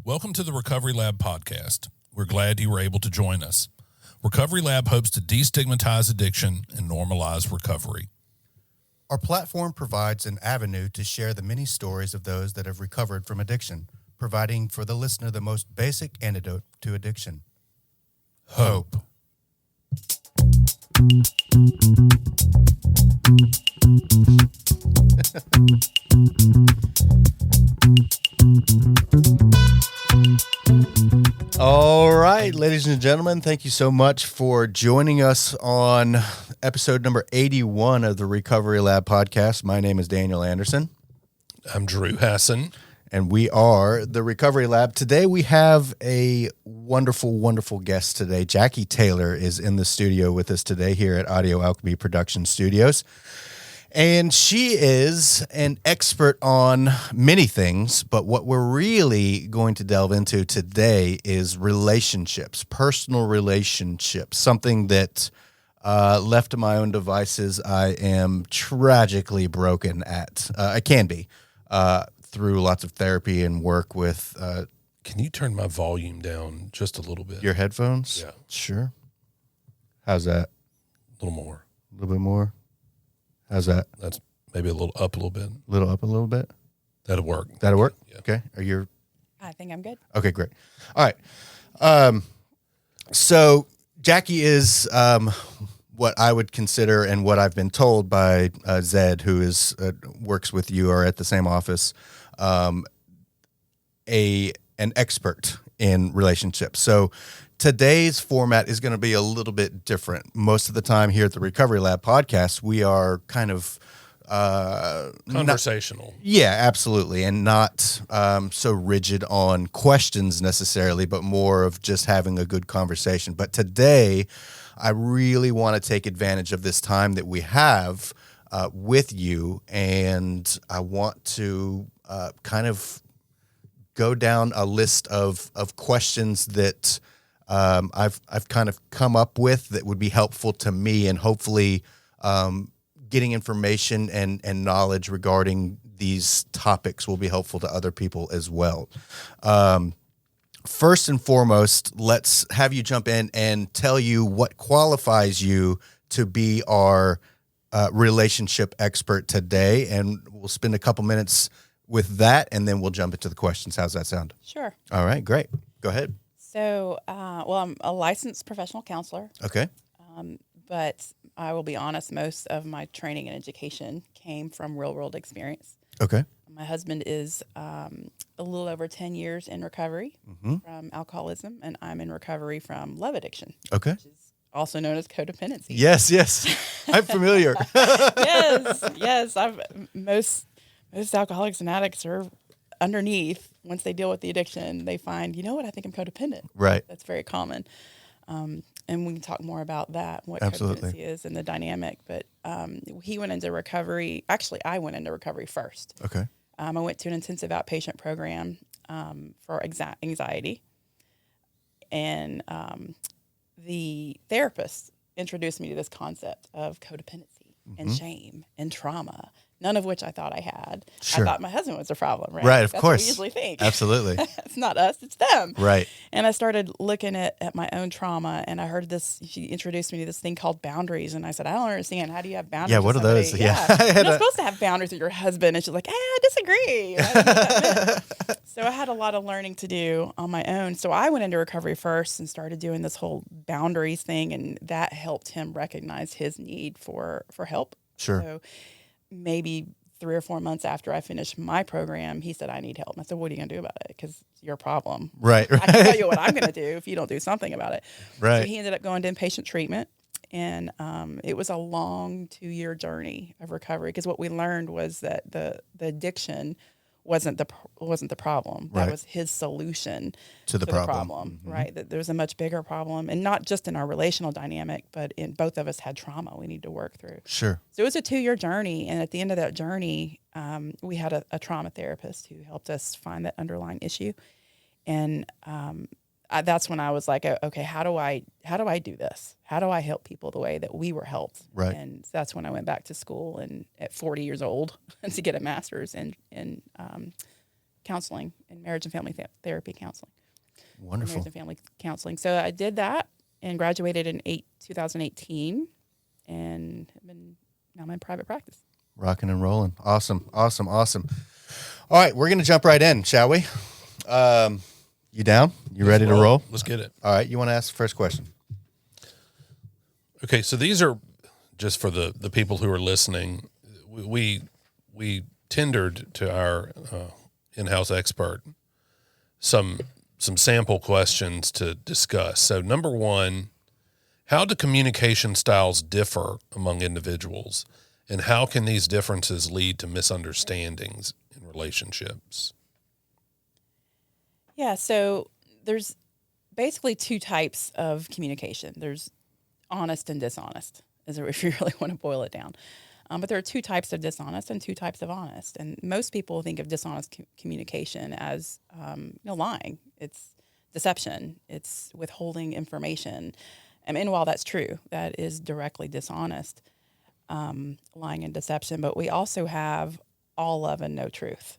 Welcome to the Recovery Lab podcast. We're glad you were able to join us. Recovery Lab hopes to destigmatize addiction and normalize recovery. Our platform provides an avenue to share the many stories of those that have recovered from addiction, providing for the listener the most basic antidote to addiction. Hope. All right, ladies and gentlemen, thank you so much for joining us on episode number 81 of the Recovery Lab podcast. My name is Daniel Anderson. I'm Drew Hassan. And we are the Recovery Lab. Today we have a wonderful, wonderful guest today. Jacquie Taylor is in the studio with us today here at Audio Alchemy Production Studios. And she is an expert on many things, but what we're really going to delve into today is relationships, personal relationships, something that left to my own devices, I am tragically broken at. I can be. Through lots of therapy and work with... Can you turn my volume down just a little bit? Your headphones? Yeah. Sure. How's that? A little more. A little bit more? How's that? That's maybe a little up a little bit. A little up a little bit? That'll work. That'll work? Yeah. Okay. I think I'm good. Okay, great. All right. So Jacquie is what I would consider, and what I've been told by Zed, who is works with you or at the same office, an expert in relationships. So today's format is going to be a little bit different. Most of the time here at the Recovery Lab podcast, we are kind of Conversational. Yeah, absolutely. And not so rigid on questions necessarily, but more of just having a good conversation. But today, I really want to take advantage of this time that we have with you. And I want to kind of go down a list of questions that I've kind of come up with that would be helpful to me, and hopefully getting information and knowledge regarding these topics will be helpful to other people as well. First and foremost, let's have you jump in and tell you what qualifies you to be our relationship expert today. And we'll spend a couple minutes with that, and then we'll jump into the questions. How's that sound? Sure. All right, great. Go ahead. So, I'm a licensed professional counselor. Okay. But I will be honest, most of my training and education came from real world experience. Okay. My husband is a little over 10 years in recovery from alcoholism, and I'm in recovery from love addiction. Okay. Which is also known as codependency. Yes. I'm familiar. Yes. Most alcoholics and addicts are underneath. Once they deal with the addiction, they find, you know what, I think I'm codependent. Right. That's very common. And we can talk more about that, what Absolutely. codependency is and the dynamic. But he went into recovery. Actually, I went into recovery first. Okay. I went to an intensive outpatient program for anxiety. And the therapist introduced me to this concept of codependency and shame and trauma, none of which I thought I had. Sure. I thought my husband was the problem, right? Right, of That's course. what we usually think. Absolutely. It's not us, it's them. Right. And I started looking at my own trauma, and I heard this, she introduced me to this thing called boundaries. And I said, I don't understand. How do you have boundaries? Yeah, what are those? Yeah. You're not supposed to have boundaries with your husband. And she's like, I disagree. I didn't know what that meant. So I had a lot of learning to do on my own. So I went into recovery first and started doing this whole boundaries thing, and that helped him recognize his need for help. Sure. So maybe 3 or 4 months after I finished my program, he said, I need help. And I said, what are you going to do about it? Because it's your problem. Right. I can tell you what I'm going to do if you don't do something about it. Right. So he ended up going to inpatient treatment. And it was a long 2-year journey of recovery, because what we learned was that the addiction wasn't the problem. That Right. was his solution To the problem. right? That there was a much bigger problem, and not just in our relational dynamic, but in both of us had trauma we need to work through. Sure. So it was a 2-year journey, and at the end of that journey, we had a trauma therapist who helped us find that underlying issue, and that's when I was like, okay, how do I do this? How do I help people the way that we were helped? Right. And that's when I went back to school, and at 40 years old to get a master's in counseling and marriage and family therapy counseling. Wonderful. Marriage and family counseling. So I did that and graduated in 2018, and now I'm in private practice. Rocking and rolling. Awesome. All right, we're going to jump right in, shall we? You down? You ready to roll? Let's get it. All right, you want to ask the first question? Okay, so these are just for the people who are listening. We tendered to our in-house expert some sample questions to discuss. So number one, how do communication styles differ among individuals, and how can these differences lead to misunderstandings in relationships? Yeah, so there's basically two types of communication. There's honest and dishonest, if you really want to boil it down. But there are two types of dishonest and two types of honest. And most people think of dishonest communication as lying. It's deception. It's withholding information. And while that's true, that is directly dishonest, lying and deception. But we also have all love and no truth.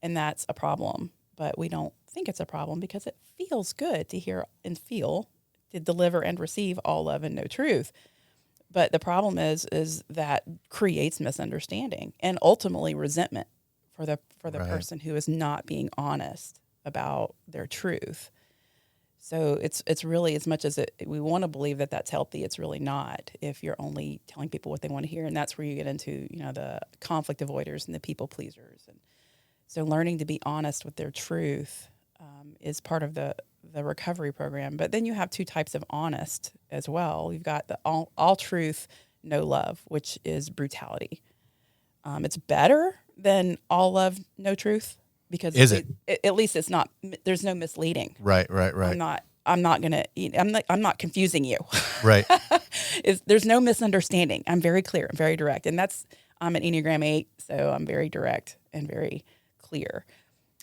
And that's a problem. But we don't think it's a problem because it feels good to hear and feel, to deliver and receive all love and no truth. But the problem is that creates misunderstanding and ultimately resentment for the right. person who is not being honest about their truth. So it's really, as much as we want to believe that that's healthy, it's really not if you're only telling people what they want to hear. And that's where you get into, the conflict avoiders and the people pleasers. And so learning to be honest with their truth is part of the recovery program. But then you have two types of honest as well. You've got the all truth, no love, which is brutality. It's better than all love, no truth, because at least it's not, there's no misleading. Right. I'm not confusing you. Right. There's no misunderstanding. I'm very clear. I'm very direct. And I'm an Enneagram 8, so I'm very direct and very clear.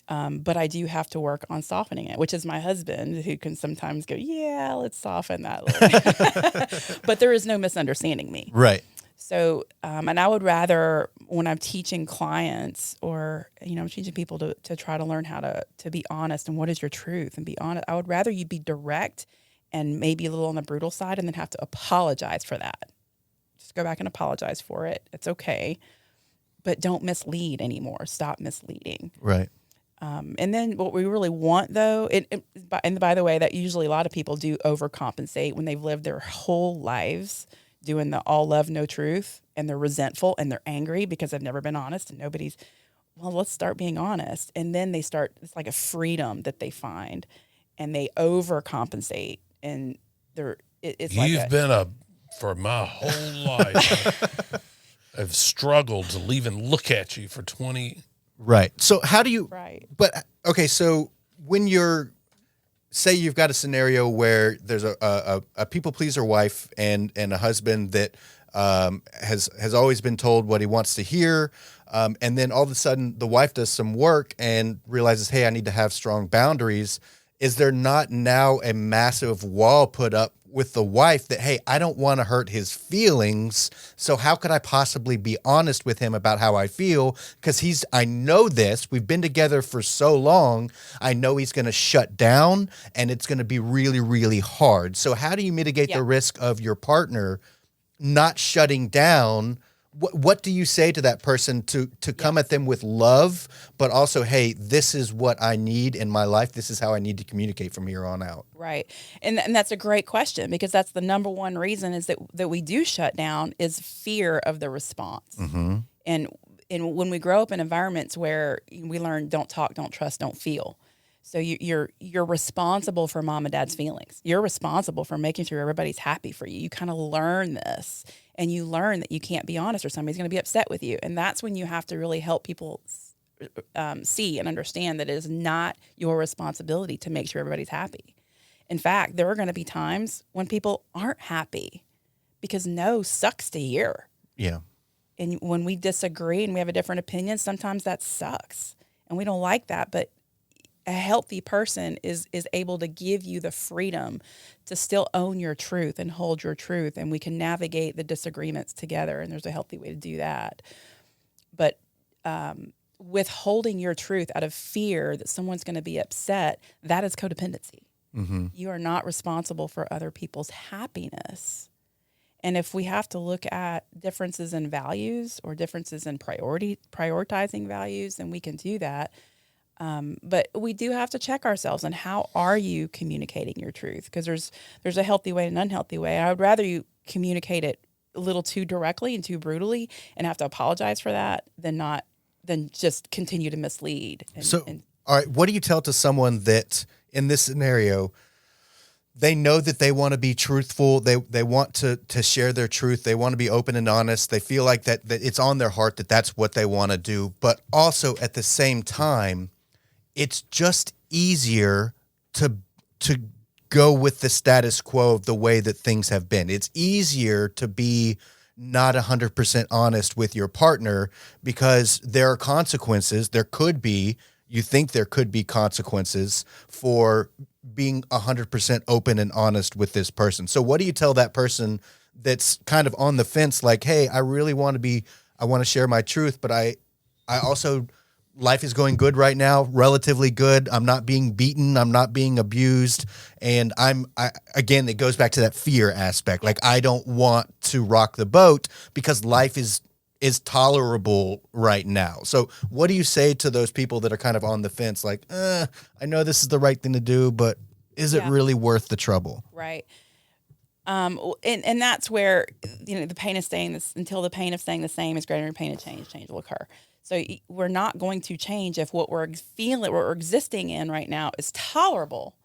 But I do have to work on softening it, which is my husband, who can sometimes go, yeah, let's soften that a little bit. But there is no misunderstanding me. Right. So, and I would rather, when I'm teaching clients or, I'm teaching people to try to learn how to be honest and what is your truth and be honest, I would rather you be direct and maybe a little on the brutal side and then have to apologize for that. Just go back and apologize for it. It's okay. But don't mislead anymore. Stop misleading. Right. And then what we really want, though, and by the way, that usually a lot of people do overcompensate when they've lived their whole lives doing the all love, no truth, and they're resentful and they're angry because they've never been honest and let's start being honest. And then it's like a freedom that they find and they overcompensate. And You've been for my whole life, I've struggled to even look at you for 20. Right. So how do you, right. But okay. So when say you've got a scenario where there's a people pleaser wife and a husband that has always been told what he wants to hear, and then all of a sudden the wife does some work and realizes, hey, I need to have strong boundaries. Is there not now a massive wall put up with the wife that, hey, I don't want to hurt his feelings, so how could I possibly be honest with him about how I feel? Because I know this, we've been together for so long, I know he's going to shut down, and it's going to be really, really hard. So how do you mitigate the risk of your partner not shutting down? What do you say to that person to come at them with love, but also, hey, this is what I need in my life. This is how I need to communicate from here on out. Right. And that's a great question, because that's the number one reason is that we do shut down is fear of the response. Mm-hmm. And when we grow up in environments where we learn don't talk, don't trust, don't feel. So you're responsible for mom and dad's feelings. You're responsible for making sure everybody's happy for you. You kind of learn this, and you learn that you can't be honest or somebody's going to be upset with you. And that's when you have to really help people see and understand that it is not your responsibility to make sure everybody's happy. In fact, there are going to be times when people aren't happy because no sucks to hear. Yeah. And when we disagree and we have a different opinion, sometimes that sucks. And we don't like that, but a healthy person is able to give you the freedom to still own your truth and hold your truth, and we can navigate the disagreements together, and there's a healthy way to do that. But withholding your truth out of fear that someone's going to be upset, that is codependency. You are not responsible for other people's happiness. And if we have to look at differences in values or differences in prioritizing values, then we can do that. But we do have to check ourselves on how are you communicating your truth? Because there's a healthy way and an unhealthy way. I would rather you communicate it a little too directly and too brutally and have to apologize for that than just continue to mislead. All right, what do you tell to someone that in this scenario, they know that they want to be truthful, they want to share their truth, they want to be open and honest, they feel like that it's on their heart that that's what they want to do, but also at the same time, it's just easier to go with the status quo of the way that things have been. It's easier to be not 100% honest with your partner because there are consequences. You think there could be consequences for being 100% open and honest with this person. So what do you tell that person that's kind of on the fence, like, hey, I want to share my truth, but I also, life is going good right now, relatively good. I'm not being beaten. I'm not being abused. And again, it goes back to that fear aspect. Like, I don't want to rock the boat because life is tolerable right now. So what do you say to those people that are kind of on the fence? Like, I know this is the right thing to do, but is it really worth the trouble? Right. And that's where, the pain of staying until the pain of staying the same is greater than pain of change will occur. So we're not going to change if what we're feeling, what we're existing in right now is tolerable.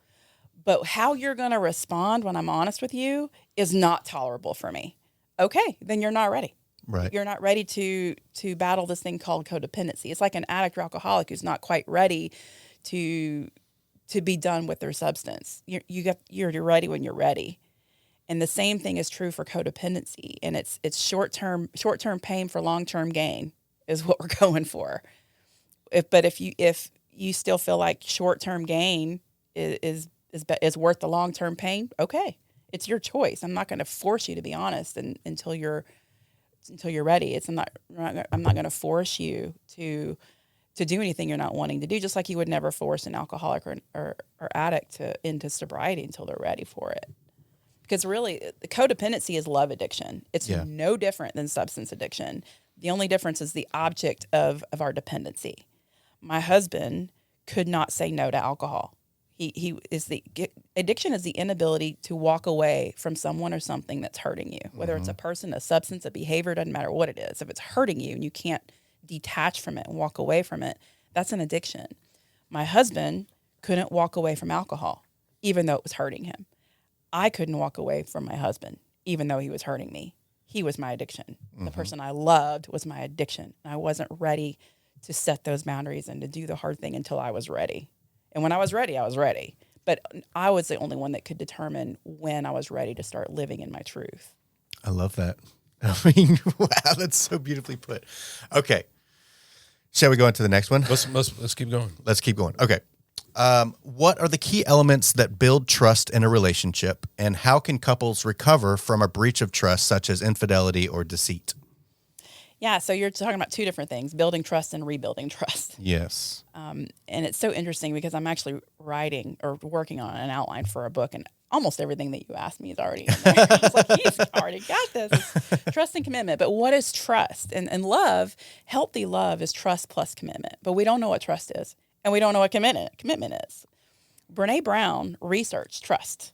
But how you're going to respond when I'm honest with you is not tolerable for me. Okay, then you're not ready. Right. You're not ready to battle this thing called codependency. It's like an addict or alcoholic who's not quite ready to be done with their substance. You're ready when you're ready. And the same thing is true for codependency. And it's short-term pain for long-term gain is what we're going for. If you still feel like short-term gain is worth the long-term pain, okay, it's your choice. I'm not going to force you to be honest until you're ready. I'm not going to force you to do anything you're not wanting to do. Just like you would never force an alcoholic or addict into sobriety until they're ready for it. Because really, the codependency is love addiction. It's no different than substance addiction. The only difference is the object of our dependency. My husband could not say no to alcohol. Addiction is the inability to walk away from someone or something that's hurting you, whether it's a person, a substance, a behavior, doesn't matter what it is. If it's hurting you and you can't detach from it and walk away from it, that's an addiction. My husband couldn't walk away from alcohol, even though it was hurting him. I couldn't walk away from my husband, even though he was hurting me. He was my addiction. The person I loved was my addiction. I wasn't ready to set those boundaries and to do the hard thing until I was ready. And when I was ready, I was ready. But I was the only one that could determine when I was ready to start living in my truth. I love that. I mean, wow, that's so beautifully put. Okay. Shall we go into the next one? Let's keep going. Let's keep going. Okay. What are the key elements that build trust in a relationship, and how can couples recover from a breach of trust, such as infidelity or deceit? Yeah, so you're talking about two different things, building trust and rebuilding trust. Yes. And it's so interesting because I'm actually writing or working on an outline for a book, and almost everything that you asked me is already in there. I was like, he's already got this. It's trust and commitment. But what is trust? And love, healthy love is trust plus commitment. But we don't know what trust is, and we don't know what commitment is. Brene Brown researched trust.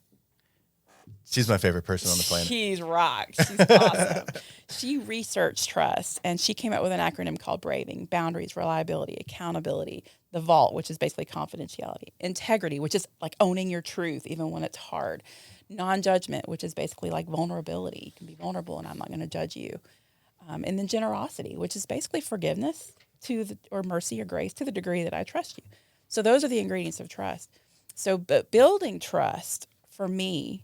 She's my favorite person on the planet. She's rocked. She's awesome. She researched trust, and she came up with an acronym called BRAVING: boundaries, reliability, accountability, the vault, which is basically confidentiality, integrity, which is like owning your truth even when it's hard, non-judgment, which is basically like vulnerability. You can be vulnerable and I'm not going to judge you. And then generosity, which is basically forgiveness or mercy or grace to the degree that I trust you. So those are the ingredients of trust. So but building trust for me,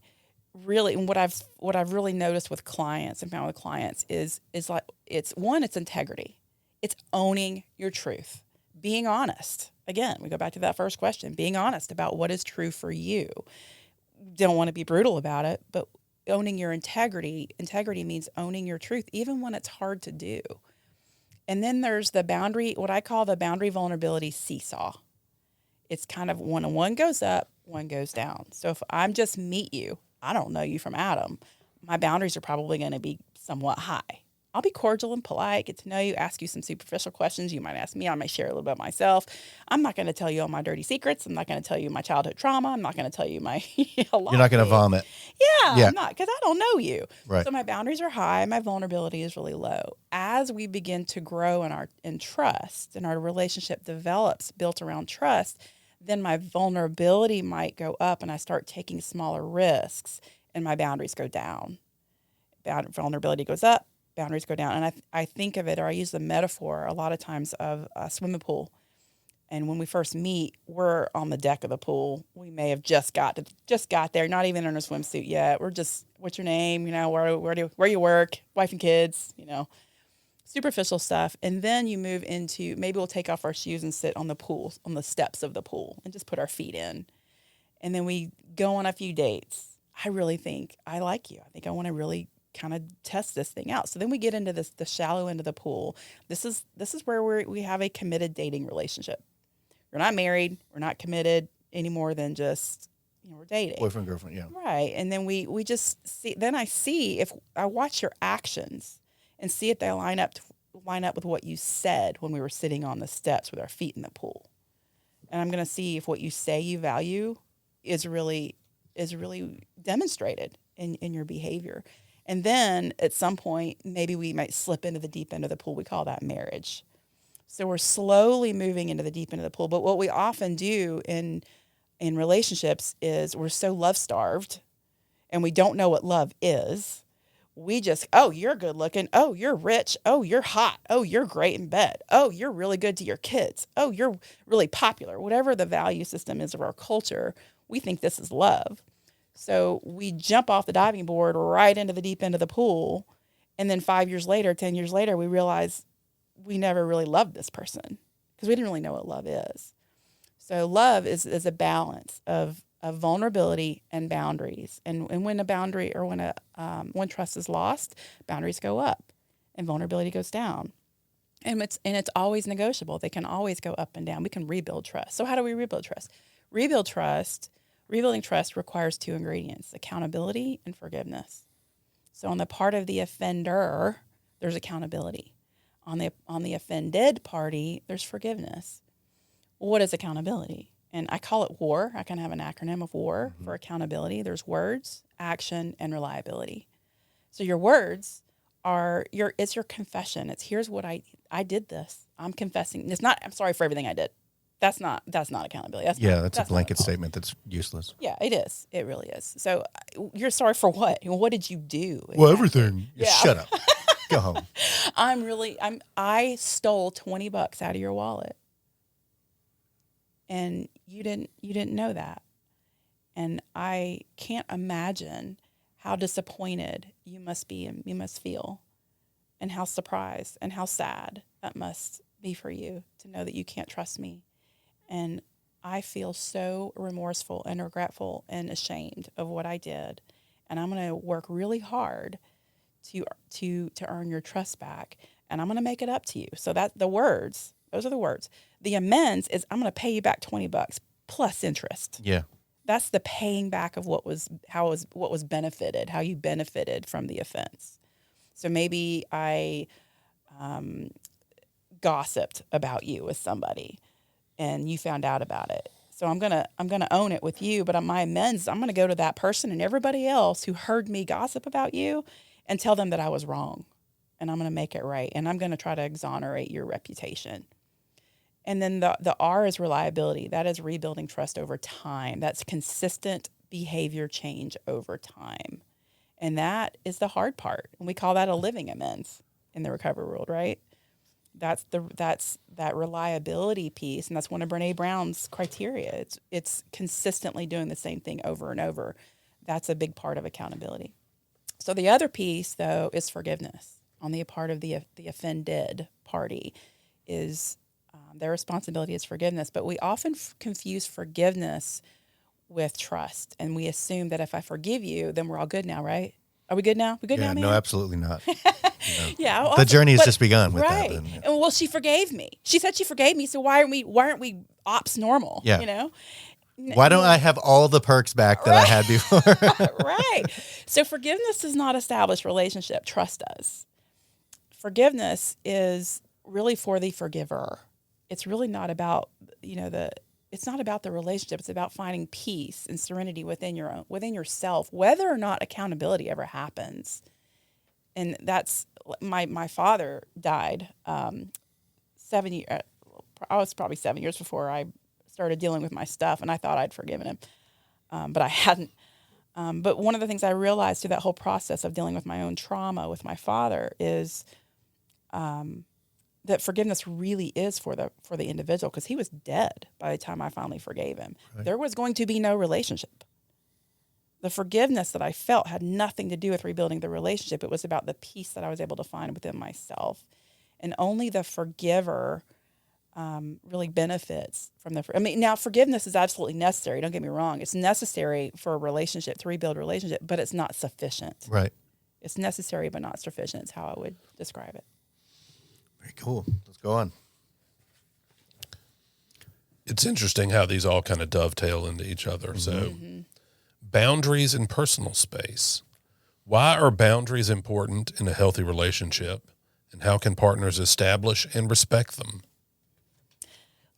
really, and what I've really noticed with clients and found with clients is like it's integrity. It's owning your truth, being honest. Again, we go back to that first question, being honest about what is true for you. Don't want to be brutal about it, but owning your integrity. Integrity means owning your truth, even when it's hard to do. And then there's the boundary, what I call the boundary vulnerability seesaw. It's kind of when one goes up, one goes down. So if I'm just meet you, I don't know you from Adam, my boundaries are probably going to be somewhat high. I'll be cordial and polite, get to know you, ask you some superficial questions. You might ask me, I might share a little bit about myself. I'm not going to tell you all my dirty secrets. I'm not going to tell you my childhood trauma. I'm not going to tell you my a lot You're not of going to things. vomit. Yeah, I'm not, because I don't know you. Right. So my boundaries are high. My vulnerability is really low. As we begin to grow in trust and our relationship develops built around trust, then my vulnerability might go up and I start taking smaller risks and my boundaries go down. Vulnerability goes up, boundaries go down. And I think of it, or I use the metaphor a lot of times of a swimming pool. And when we first meet, we're on the deck of the pool. We may have just got there, not even in a swimsuit yet. We're just, what's your name? You know, where you work, wife and kids, you know, superficial stuff. And then you move into, maybe we'll take off our shoes and sit on the pool, on the steps of the pool and just put our feet in. And then we go on a few dates. I really think I like you. I think I want to really kind of test this thing out. So then we get into the shallow end of the pool. This is where we have a committed dating relationship. We're not married. We're not committed any more than just, you know, we're dating. Boyfriend, girlfriend, yeah. Right. And then we just see, then I see, if I watch your actions and see if they line up with what you said when we were sitting on the steps with our feet in the pool. And I'm going to see if what you say you value is really demonstrated in your behavior. And then at some point, maybe we might slip into the deep end of the pool. We call that marriage. So we're slowly moving into the deep end of the pool. But what we often do in relationships is we're so love starved and we don't know what love is. We just, oh, you're good looking. Oh, you're rich. Oh, you're hot. Oh, you're great in bed. Oh, you're really good to your kids. Oh, you're really popular. Whatever the value system is of our culture, we think this is love. So we jump off the diving board right into the deep end of the pool. And then 5 years later, 10 years later, we realize we never really loved this person because we didn't really know what love is. So love is a balance of vulnerability and boundaries. And when a boundary or when trust is lost, boundaries go up and vulnerability goes down. And it's always negotiable. They can always go up and down. We can rebuild trust. So how do we rebuild trust? Rebuilding trust requires two ingredients: accountability and forgiveness. So on the part of the offender, there's accountability. On the offended party, there's forgiveness. What is accountability? And I call it WAR. I kind of have an acronym of WAR for accountability. There's words, action, and reliability. So your words it's your confession. It's, here's what I did this. I'm confessing. It's not, I'm sorry for everything I did. That's not accountability. That's a blanket statement that's useless. Yeah, it is. It really is. So you're sorry for what? What did you do? Well, everything. Yeah. Shut up. Go home. I stole $20 out of your wallet. And you didn't know that. And I can't imagine how disappointed you must be and you must feel, and how surprised and how sad that must be for you to know that you can't trust me. And I feel so remorseful and regretful and ashamed of what I did. And I'm going to work really hard to earn your trust back. And I'm going to make it up to you. So those are the words. The amends is, I'm going to pay you back $20 plus interest. Yeah. That's the paying back of what was benefited, how you benefited from the offense. So maybe I gossiped about you with somebody and you found out about it. So I'm gonna own it with you, but my amends, I'm gonna go to that person and everybody else who heard me gossip about you and tell them that I was wrong. And I'm gonna make it right. And I'm gonna try to exonerate your reputation. And then the R is reliability. That is rebuilding trust over time. That's consistent behavior change over time. And that is the hard part. And we call that a living amends in the recovery world, right? That's that reliability piece, and that's one of Brene Brown's criteria. It's consistently doing the same thing over and over. That's a big part of accountability. So the other piece, though, is forgiveness on the part of the offended party. Is their responsibility is forgiveness, but we often confuse forgiveness with trust, and we assume that if I forgive you, then we're all good now, right? Are we good now? We good Yeah, now, man? no, absolutely not. Yeah. The awesome. journey has But- just begun with right. that. Then, yeah. And well, she forgave me. She said she forgave me. So why aren't we ops normal? Yeah. You know? Why don't I have all the perks back that I had before? Right. So forgiveness does not establish relationship. Trust does. Forgiveness is really for the forgiver. It's really not about, it's not about the relationship. It's about finding peace and serenity within yourself, whether or not accountability ever happens. And that's my father died 7 years. I was probably 7 years before I started dealing with my stuff, and I thought I'd forgiven him, but I hadn't. But one of the things I realized through that whole process of dealing with my own trauma with my father is that forgiveness really is for the individual, because he was dead by the time I finally forgave him. Right. There was going to be no relationship. The forgiveness that I felt had nothing to do with rebuilding the relationship. It was about the peace that I was able to find within myself. And only the forgiver really benefits from now forgiveness is absolutely necessary. Don't get me wrong. It's necessary for a relationship, to rebuild a relationship, but it's not sufficient. Right. It's necessary, but not sufficient is how I would describe it. Very cool. Let's go on. It's interesting how these all kind of dovetail into each other. Mm-hmm. So boundaries in personal space. Why are boundaries important in a healthy relationship, and how can partners establish and respect them?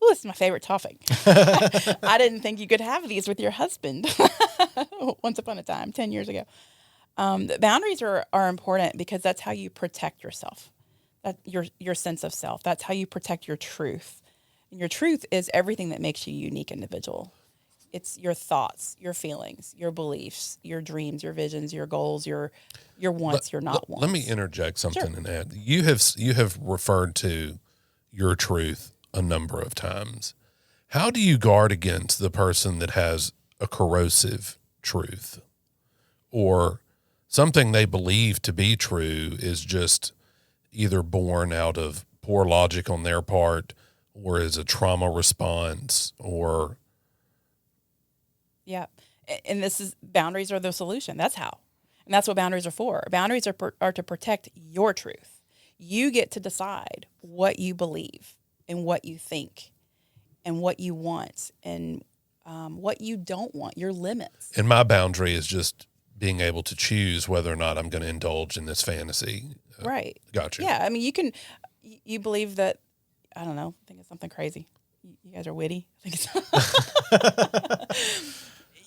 Oh, it's my favorite topic. I didn't think you could have these with your husband once upon a time, 10 years ago. The boundaries are important because that's how you protect yourself, your sense of self. That's how you protect your truth. And your truth is everything that makes you a unique individual. It's your thoughts, your feelings, your beliefs, your dreams, your visions, your goals, your wants, your not wants. Let me interject something Sure. and add. You have referred to your truth a number of times. How do you guard against the person that has a corrosive truth, or something they believe to be true is just either born out of poor logic on their part, or is a trauma response, or... Yeah. And boundaries are the solution. That's how. And that's what boundaries are for. Boundaries are to protect your truth. You get to decide what you believe and what you think and what you want and what you don't want, your limits. And my boundary is just being able to choose whether or not I'm going to indulge in this fantasy. Right. Gotcha. Yeah. I mean, you believe that, I don't know, I think it's something crazy. You guys are witty. I think it's...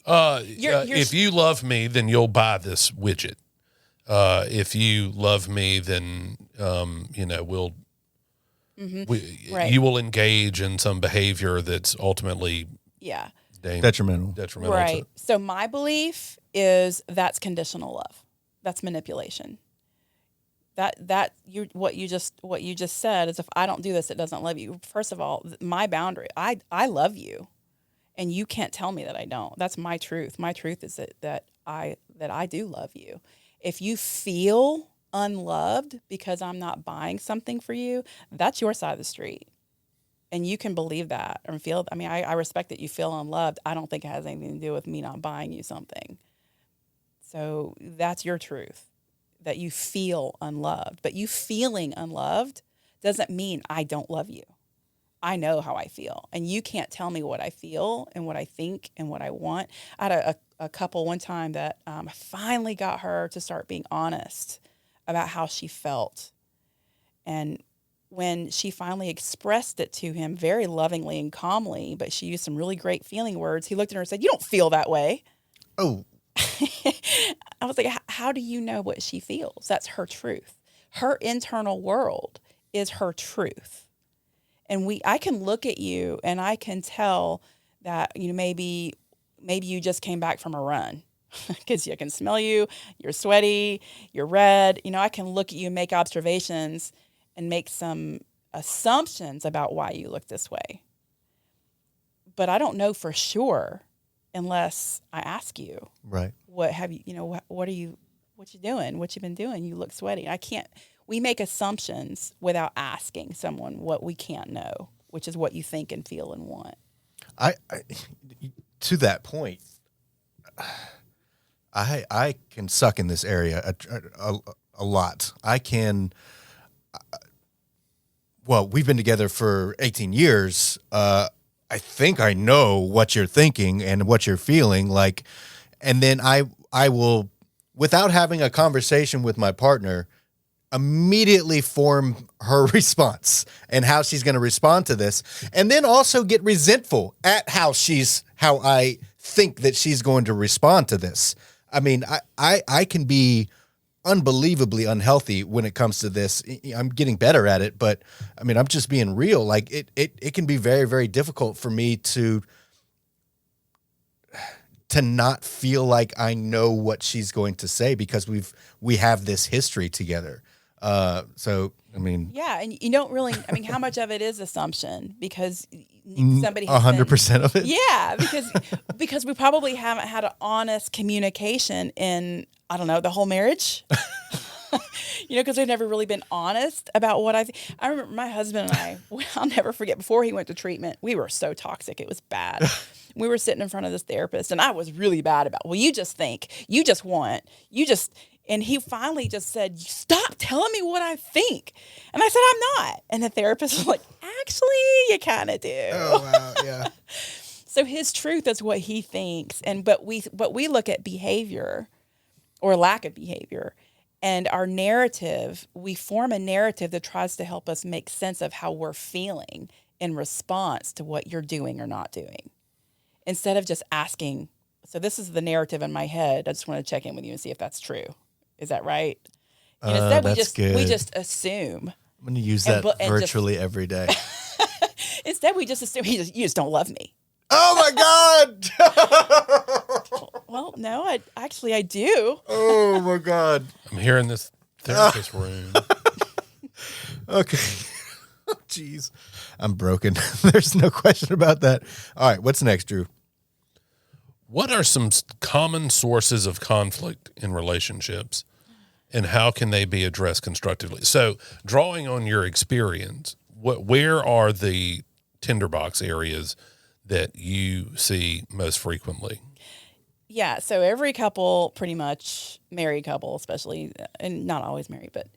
if you love me, then you'll buy this widget. If you love me, then we'll right. you will engage in some behavior that's ultimately detrimental. Right. So my belief is that's conditional love. That's manipulation. What you just said is, if I don't do this, it doesn't love you. First of all, my boundary. I love you. And you can't tell me that I don't. That's my truth. My truth is that I do love you. If you feel unloved because I'm not buying something for you, that's your side of the street. And you can believe that and feel. I mean, I respect that you feel unloved. I don't think it has anything to do with me not buying you something. So that's your truth, that you feel unloved. But you feeling unloved doesn't mean I don't love you. I know how I feel, and you can't tell me what I feel and what I think and what I want. I had a couple one time that I finally got her to start being honest about how she felt. And when she finally expressed it to him very lovingly and calmly, but she used some really great feeling words, he looked at her and said, "You don't feel that way." Oh. I was like, how do you know what she feels? That's her truth. Her internal world is her truth. And I can look at you and I can tell that, maybe you just came back from a run, because I can smell you, you're sweaty, you're red. I can look at you and make observations and make some assumptions about why you look this way. But I don't know for sure unless I ask you. Right. What have you, what you doing? What you been doing? You look sweaty. We make assumptions without asking someone what we can't know, which is what you think and feel and want. I to that point, I can suck in this area a lot. I can. Well, we've been together for 18 years. I think I know what you're thinking and what you're feeling like, and then I will, without having a conversation with my partner, immediately form her response and how she's going to respond to this, and then also get resentful at how I think that she's going to respond to this. I mean, I can be unbelievably unhealthy when it comes to this. I'm getting better at it, but I mean, I'm just being real. Like it can be very, very difficult for me to not feel like I know what she's going to say because we have this history together. So I mean, Yeah, and you don't really. I mean, how much of it is assumption? Because somebody 100% of it. Yeah, because we probably haven't had an honest communication in, I don't know, the whole marriage. Because we've never really been honest about what I think. I remember my husband and I, I'll never forget, before he went to treatment, we were so toxic. It was bad. We were sitting in front of this therapist, and I was really bad about, well, you just think, you just want, and he finally just said, stop telling me what I think. And I said, I'm not. And the therapist was like, actually, you kind of do. Oh, wow, yeah. So his truth is what he thinks. But we look at behavior or lack of behavior, and our narrative, we form a narrative that tries to help us make sense of how we're feeling in response to what you're doing or not doing. Instead of just asking, so this is the narrative in my head. I just want to check in with you and see if that's true. Is that right? And instead we just assume. I'm going to use that virtually every day. Instead we just assume you just don't love me. Oh my God. Well, no, I do. Oh my God. I'm here in this therapist room. Okay. Jeez. I'm broken. There's no question about that. All right. What's next, Drew? What are some common sources of conflict in relationships, and how can they be addressed constructively? So, drawing on your experience, where are the tinderbox areas that you see most frequently? Yeah, so every couple, pretty much married couple, especially, and not always married, but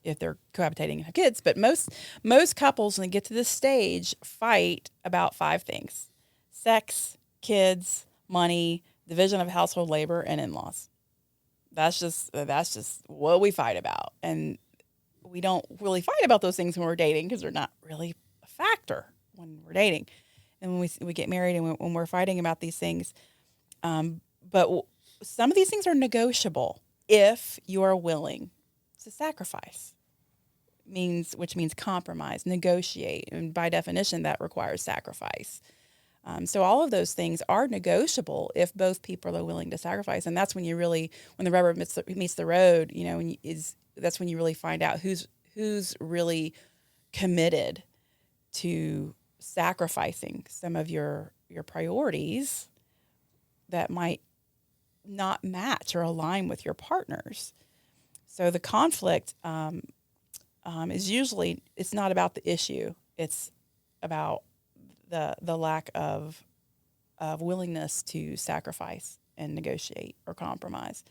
if they're cohabitating and have kids, but most couples, when they get to this stage, fight about 5 things: sex, kids, money, division of household labor, and in-laws. That's just what we fight about. And we don't really fight about those things when we're dating because they're not really a factor when we're dating. And when we get married and when we're fighting about these things, but some of these things are negotiable if you are willing to sacrifice. Which means compromise, negotiate, and by definition that requires sacrifice. So all of those things are negotiable if both people are willing to sacrifice, and that's when when the rubber meets the road, that's when you really find out who's really committed to sacrificing some of your priorities that might not match or align with your partners. So the conflict is usually, it's not about the issue. It's about the lack of willingness to sacrifice and negotiate or compromise.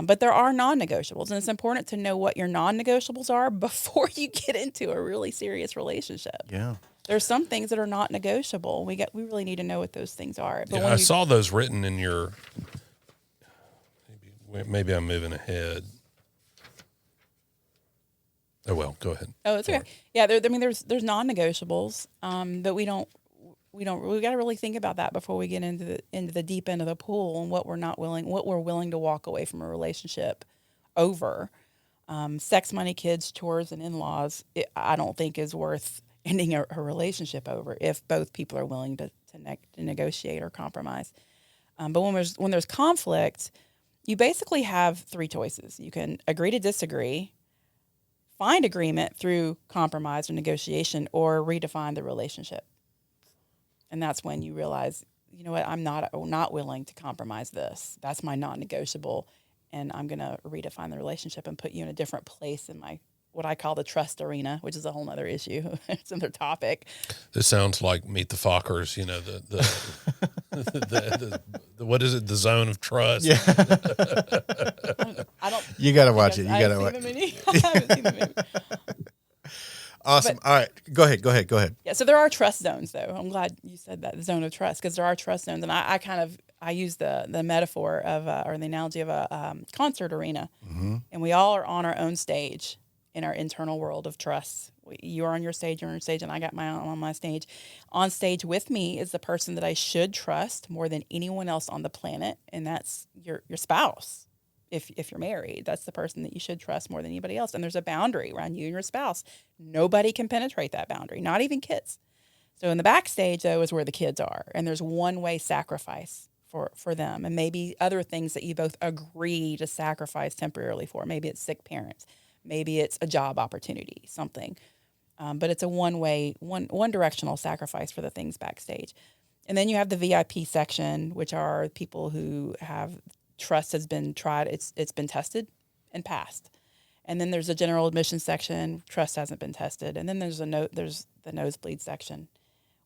But there are non-negotiables, and it's important to know what your non-negotiables are before you get into a really serious relationship. Yeah. There's some things that are not negotiable. We really need to know what those things are. But I saw those written in your. Maybe I'm moving ahead. Oh well, go ahead. Oh, it's okay. Yeah, there's non-negotiables, but we got to really think about that before we get into the deep end of the pool and what we're willing to walk away from a relationship over. Sex, money, kids, chores, and in-laws, I don't think is worth ending a relationship over if both people are willing to negotiate or compromise. But when there's conflict, you basically have 3 choices. You can agree to disagree, find agreement through compromise or negotiation, or redefine the relationship. And that's when you realize, you know what, I'm not willing to compromise this. That's my non-negotiable, and I'm going to redefine the relationship and put you in a different place in my what I call the trust arena, which is a whole other issue. It's another topic. This sounds like Meet the Fockers, the what is it? The zone of trust. Yeah. I don't. You got to watch it. You I got to haven't watch seen the movie. I haven't seen the movie. Awesome. All right. Go ahead. Yeah, so there are trust zones, though. I'm glad you said that, the zone of trust, because there are trust zones. And I use the metaphor of, or the analogy of a concert arena. Mm-hmm. And we all are on our own stage in our internal world of trust. You are on your stage, you're on your stage, and I got on my stage. On stage with me is the person that I should trust more than anyone else on the planet, and that's your spouse. If you're married, that's the person that you should trust more than anybody else. And there's a boundary around you and your spouse. Nobody can penetrate that boundary, not even kids. So in the backstage, though, is where the kids are. And there's one-way sacrifice for them. And maybe other things that you both agree to sacrifice temporarily for. Maybe it's sick parents. Maybe it's a job opportunity, something. But it's a one-way, one-directional sacrifice for the things backstage. And then you have the VIP section, which are people who have trust has been tried, it's been tested and passed. And then there's a general admission section, trust hasn't been tested. And then there's the nosebleed section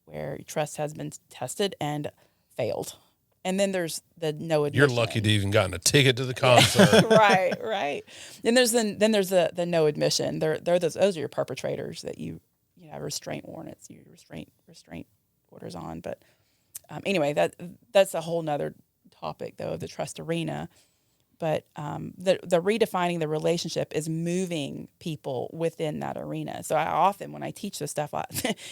where trust has been tested and failed. And then there's the no admission. You're lucky to even gotten a ticket to the concert. Right. And there's the no admission. Those are your perpetrators that you have restraint warrants, you restraint orders on. But anyway, that's a whole nother topic, though, of the trust arena. But the redefining the relationship is moving people within that arena. So I often, when I teach this stuff,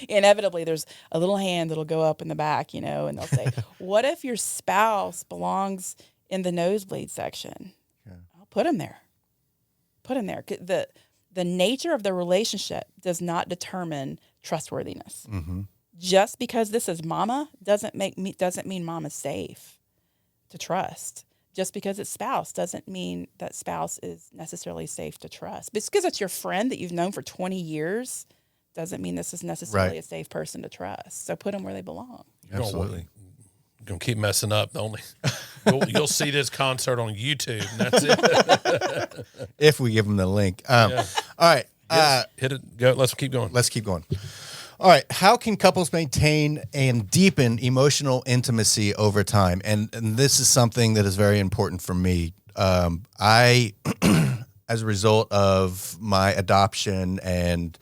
inevitably there's a little hand that'll go up in the back, and they'll say, what if your spouse belongs in the nosebleed section? Yeah. I'll put them there. The nature of the relationship does not determine trustworthiness. Mm-hmm. Just because this is mama doesn't mean mama's safe to trust. Just because it's spouse doesn't mean that spouse is necessarily safe to trust. But because it's your friend that you've known for 20 years doesn't mean this is necessarily a safe person to trust. So put them where they belong. Absolutely. You're going to keep messing up. You'll see this concert on YouTube, and that's it. If we give them the link. All right. Hit it. Go. Let's keep going. All right. How can couples maintain and deepen emotional intimacy over time? And this is something that is very important for me. I, as a result of my adoption and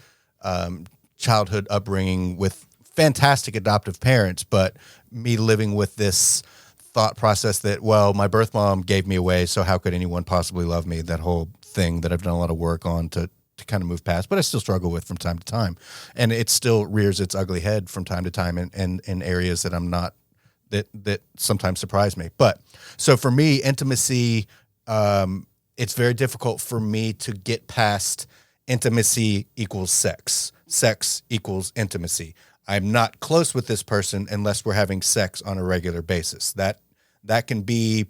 childhood upbringing with fantastic adoptive parents, but me living with this thought process that, well, my birth mom gave me away, so how could anyone possibly love me? That whole thing that I've done a lot of work on to kind of move past, but I still struggle with from time to time. And it still rears its ugly head from time to time in areas that I'm not, that sometimes surprise me. But so for me, intimacy, it's very difficult for me to get past intimacy equals sex. Sex equals intimacy. I'm not close with this person unless we're having sex on a regular basis. That can be,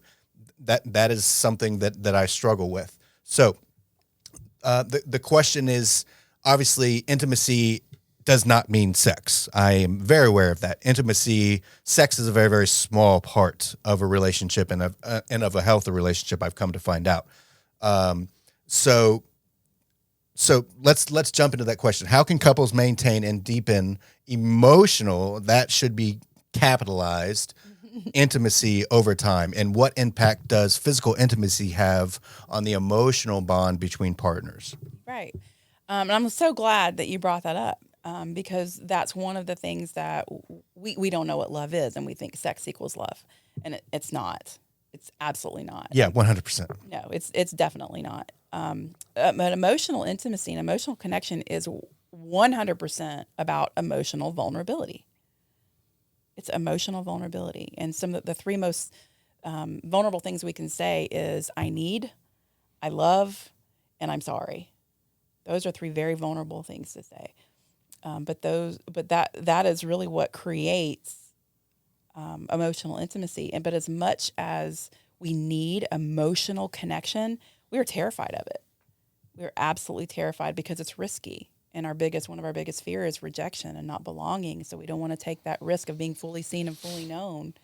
that is something that I struggle with. So, the question is, obviously, intimacy does not mean sex. I am very aware of that. Sex is a very, very small part of a relationship and of a healthy relationship, I've come to find out. So let's jump into that question. How can couples maintain and deepen emotional, that should be capitalized, intimacy over time, and what impact does physical intimacy have on the emotional bond between partners? Right. And I'm so glad that you brought that up, because that's one of the things that we don't know what love is, and we think sex equals love, and it's not. It's absolutely not. Yeah, 100%. No, it's definitely not. But emotional intimacy and emotional connection is 100% about emotional vulnerability. It's emotional vulnerability. And some of the three most vulnerable things we can say is I need, I love, and I'm sorry. Those are three very vulnerable things to say. But that is really what creates emotional intimacy. But as much as we need emotional connection, we are terrified of it. We're absolutely terrified because it's risky. And one of our biggest fear is rejection and not belonging. So we don't want to take that risk of being fully seen and fully known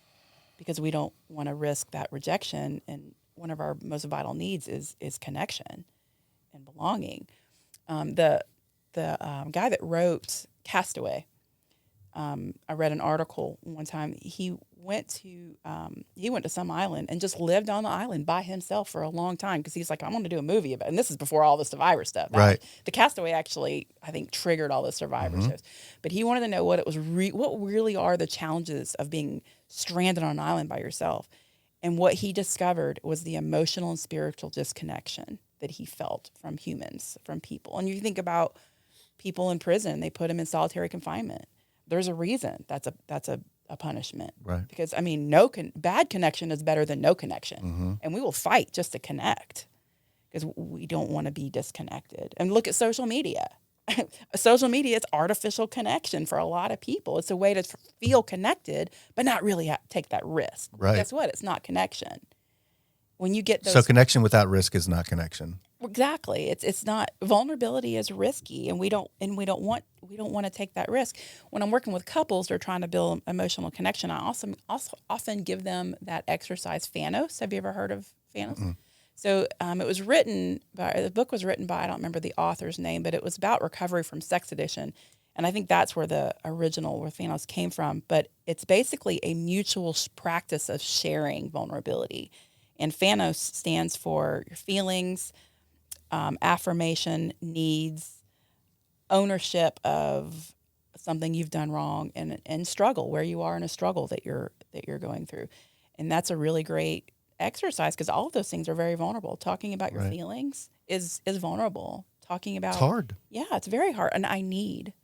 because we don't want to risk that rejection. And one of our most vital needs is connection and belonging. The guy that wrote Castaway, I read an article one time. he went to some island and just lived on the island by himself for a long time because he's like, I want to do a movie about it. And this is before all the Survivor stuff. Right. The Castaway actually, I think, triggered all the Survivor shows. But he wanted to know what it was, what really are the challenges of being stranded on an island by yourself. And what he discovered was the emotional and spiritual disconnection that he felt from humans, from people. And you think about people in prison, they put them in solitary confinement. There's a reason that's a punishment. Right. Because, I mean, bad connection is better than no connection. And we will fight just to connect because we don't want to be disconnected. And look at social media. Social media, it's artificial connection for a lot of people. It's a way to feel connected, but not really take that risk. Right. Guess what? It's not connection. When you get those, So connection without risk is not connection. exactly, it's not. Vulnerability is risky, and we don't want to take that risk. When I'm working with couples, they're trying to build emotional connection. I also often give them that exercise, Fanos. Have you ever heard of Fanos? Mm-mm. So the book was written by, I don't remember the author's name, but it was about recovery from sex addiction. And I think that's where the original with Fanos came from. But it's basically a mutual practice of sharing vulnerability. And Fanos stands for your feelings, affirmation, needs, ownership of something you've done wrong, and struggle, where you are in a struggle that you're going through. And that's a really great exercise because all of those things are very vulnerable. Talking about your feelings is vulnerable. Talking about it's hard. Yeah, it's very hard. And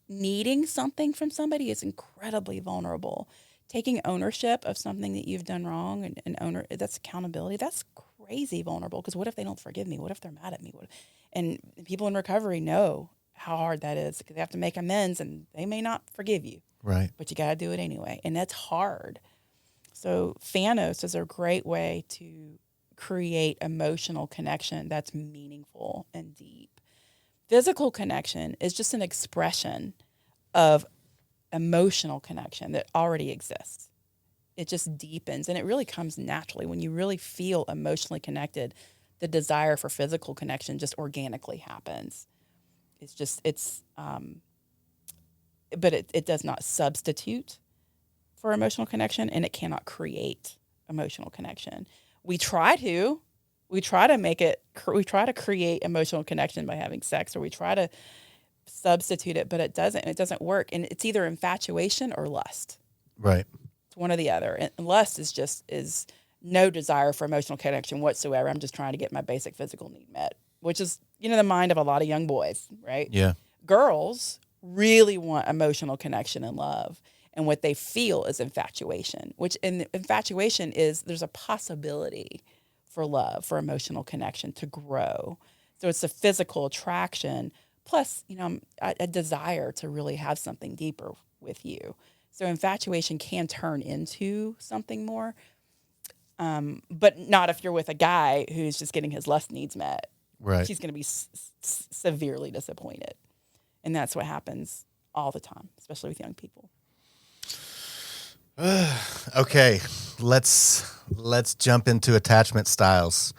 needing something from somebody is incredibly vulnerable. Taking ownership of something that you've done wrong and that's accountability. That's crazy vulnerable because what if they don't forgive me? What if they're mad at me? And people in recovery know how hard that is because they have to make amends and they may not forgive you. Right. But you got to do it anyway. And that's hard. So Fanos is a great way to create emotional connection that's meaningful and deep. Physical connection is just an expression of emotional connection that already exists. It just deepens, and it really comes naturally when you really feel emotionally connected. The desire for physical connection just organically happens. But it does not substitute for emotional connection, and it cannot create emotional connection. We try to create emotional connection by having sex, or we try to substitute it, but it doesn't work. And it's either infatuation or lust. Right. It's one or the other. And lust is no desire for emotional connection whatsoever. I'm just trying to get my basic physical need met, which is, the mind of a lot of young boys, right? Yeah. Girls really want emotional connection and love. And what they feel is infatuation, infatuation is there's a possibility for love, for emotional connection to grow. So it's a physical attraction plus, a desire to really have something deeper with you. So infatuation can turn into something more, but not if you're with a guy who's just getting his lust needs met. Right. She's going to be severely disappointed. And that's what happens all the time, especially with young people. Okay, let's jump into attachment styles.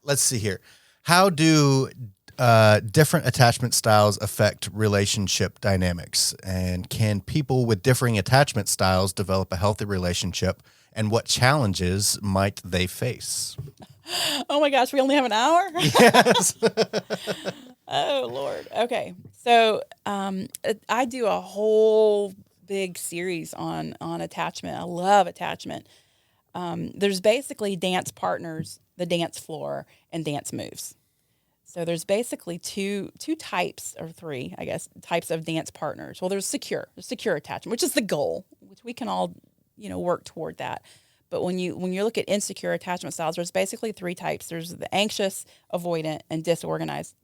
Let's see here. How do different attachment styles affect relationship dynamics? And can people with differing attachment styles develop a healthy relationship? And what challenges might they face? Oh my gosh, we only have an hour? Yes. Oh, Lord. Okay. So I do a whole big series on attachment. I love attachment. There's basically dance partners, the dance floor, and dance moves. So there's basically two types, or three, I guess, types of dance partners. Well, there's secure attachment, which is the goal, which we can all, work toward that. But when you look at insecure attachment styles, there's basically three types. There's the anxious, avoidant, and disorganized.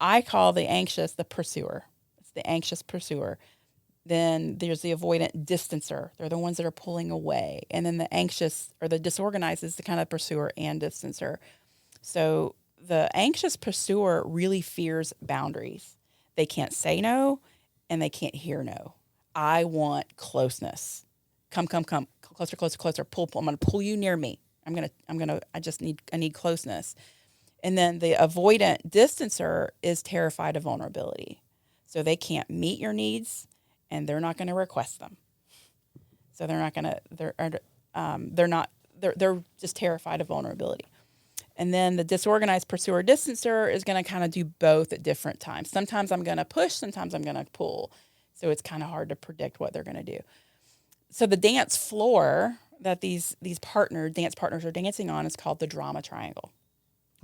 I call the anxious the pursuer. It's the anxious pursuer. Then there's the avoidant distancer. They're the ones that are pulling away. And then the anxious or the disorganized is the kind of pursuer and distancer. So the anxious pursuer really fears boundaries. They can't say no, and they can't hear no. I want closeness. Come, closer, pull. I'm going to pull you near me. I need closeness. And then the avoidant distancer is terrified of vulnerability. So they can't meet your needs and they're not going to request them. So they're not going to, they're just terrified of vulnerability. And then the disorganized pursuer distancer is going to kind of do both at different times. Sometimes I'm going to push, sometimes I'm going to pull. So it's kind of hard to predict what they're going to do. So the dance floor that these dance partners are dancing on is called the drama triangle.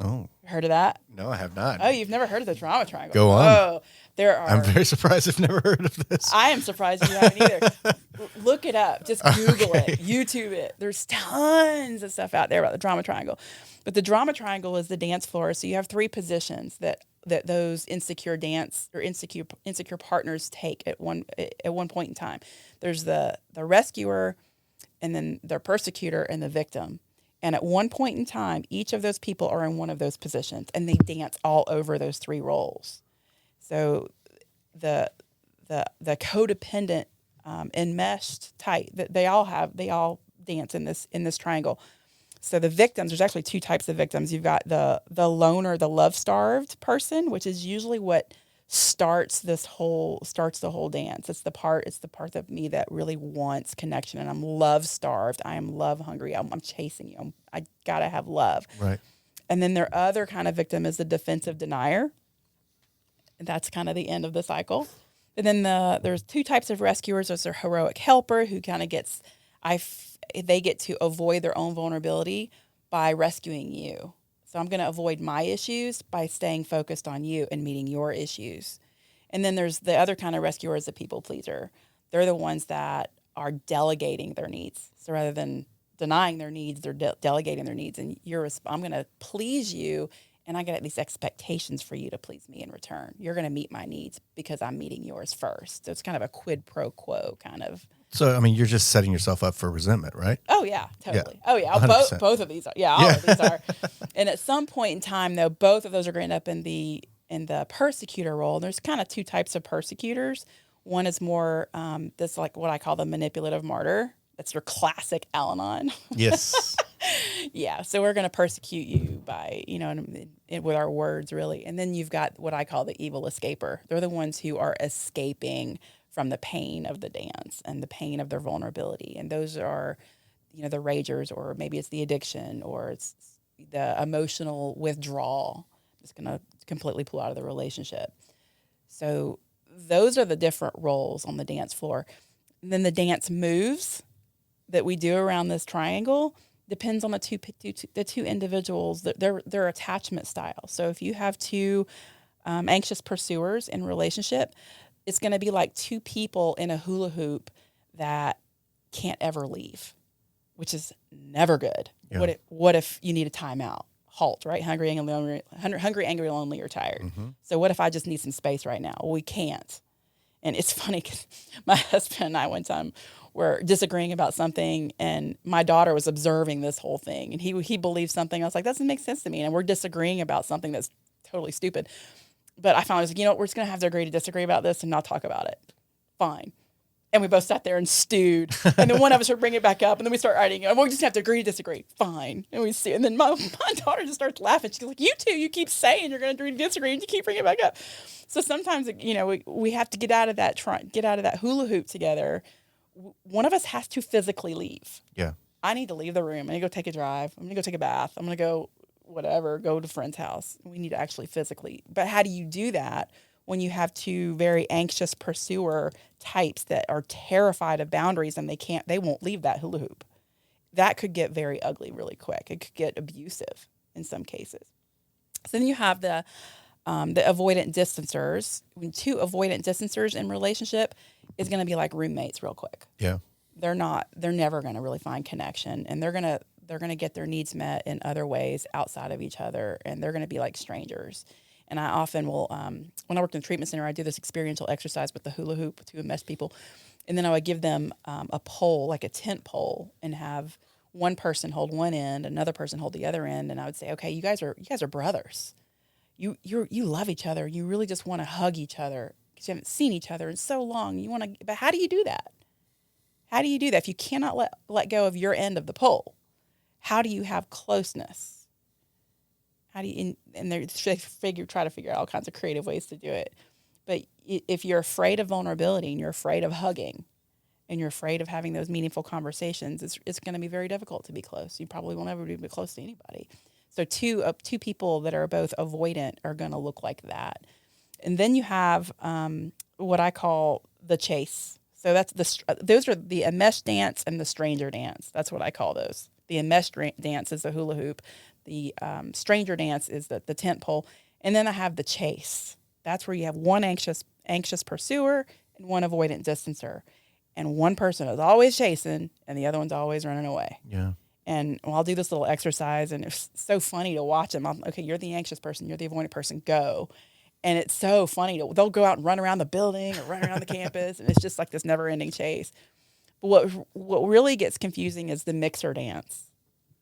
Oh. Heard of that? No, I have not. Oh, you've never heard of the drama triangle? Go on. Oh, I'm very surprised I've never heard of this. I am surprised you haven't either. Look it up. Just Google it. YouTube it. There's tons of stuff out there about the drama triangle. But the drama triangle is the dance floor. So you have 3 positions that those insecure partners take at one point in time. There's the rescuer, and then the persecutor, and the victim. And at one point in time, each of those people are in one of those positions, and they dance all over those 3 roles. So the codependent, enmeshed tight, that they all dance in this triangle. So the victims, there's actually 2 types of victims. You've got the loner, the love-starved person, which is usually what starts the whole dance. It's the part of me that really wants connection, and I'm love-starved. I am love-hungry. I'm chasing you. I gotta have love. Right. And then their other kind of victim is the defensive denier. And that's kind of the end of the cycle. And then there's 2 types of rescuers. There's a heroic helper who kind of they get to avoid their own vulnerability by rescuing you. So I'm going to avoid my issues by staying focused on you and meeting your issues. And then there's the other kind of rescuer is a people pleaser. They're the ones that are delegating their needs. So rather than denying their needs, they're delegating their needs. And I'm going to please you, and I get these expectations for you to please me in return. You're going to meet my needs because I'm meeting yours first. So it's kind of a quid pro quo kind of. So, I mean, you're just setting yourself up for resentment, right? Oh, yeah, totally. Yeah, oh, yeah. Both of these are. Yeah, all of these are. And at some point in time, though, both of those are going to end up in the persecutor role. And there's kind of 2 types of persecutors. One is more this, like what I call the manipulative martyr. That's your classic Al-Anon. Yes. Yeah, so we're going to persecute you by, with our words, really. And then you've got what I call the evil escaper. They're the ones who are escaping from the pain of the dance and the pain of their vulnerability. And those are, the ragers, or maybe it's the addiction, or it's the emotional withdrawal. It's going to completely pull out of the relationship. So those are the different roles on the dance floor. And then the dance moves that we do around this triangle depends on the two individuals, their attachment style. So if you have 2 anxious pursuers in relationship, it's going to be like 2 people in a hula hoop that can't ever leave, which is never good. Yeah. What if you need a timeout? Halt, right? Hungry, angry, lonely, or tired. Mm-hmm. So what if I just need some space right now? Well, we can't. And it's funny because my husband and I one time were disagreeing about something, and my daughter was observing this whole thing, and he believed something. I was like, that doesn't make sense to me. And we're disagreeing about something that's totally stupid. But I finally was like, we're just going to have to agree to disagree about this and not talk about it. Fine. And we both sat there and stewed. And then one of us would bring it back up, and then we start writing, and we just have to agree to disagree. Fine. And we see. And then my daughter just starts laughing. She's like, you two, you keep saying you're going to agree to disagree, and you keep bringing it back up. So sometimes, we have to get out of that hula hoop together. One of us has to physically leave. Yeah. I need to leave the room. I'm going to go take a drive. I'm going to go take a bath. I'm going to go go to a friend's house. We need to actually physically. But how do you do that when you have 2 very anxious pursuer types that are terrified of boundaries and they won't leave that hula hoop? That could get very ugly really quick. It could get abusive in some cases. So then you have the avoidant distancers. When 2 avoidant distancers in relationship is going to be like roommates real quick. Yeah. They're never going to really find connection, and they're going to get their needs met in other ways outside of each other, and they're going to be like strangers. And I often will, when I worked in the treatment center, I do this experiential exercise with the hula hoop to enmesh people. And then I would give them a pole, like a tent pole, and have one person hold one end, another person hold the other end. And I would say, okay, you guys are brothers. You love each other. You really just want to hug each other because you haven't seen each other in so long. But how do you do that? How do you do that? If you cannot let go of your end of the pole, how do you have closeness? How do you, and they try to figure out all kinds of creative ways to do it. But if you're afraid of vulnerability and you're afraid of hugging and you're afraid of having those meaningful conversations, it's going to be very difficult to be close. You probably will never be close to anybody. So two people that are both avoidant are going to look like that. And then you have what I call the chase. So those are the enmesh dance and the stranger dance. That's what I call those. The enmesh dance is the hula hoop. The stranger dance is the tent pole. And then I have the chase. That's where you have one anxious pursuer and one avoidant distancer. And one person is always chasing and the other one's always running away. Yeah. And I'll do this little exercise, and it's so funny to watch them. Okay, you're the anxious person. You're the avoidant person. Go. And it's so funny. They'll go out and run around the building or run around the campus, and it's just like this never-ending chase. But what really gets confusing is the mixer dance,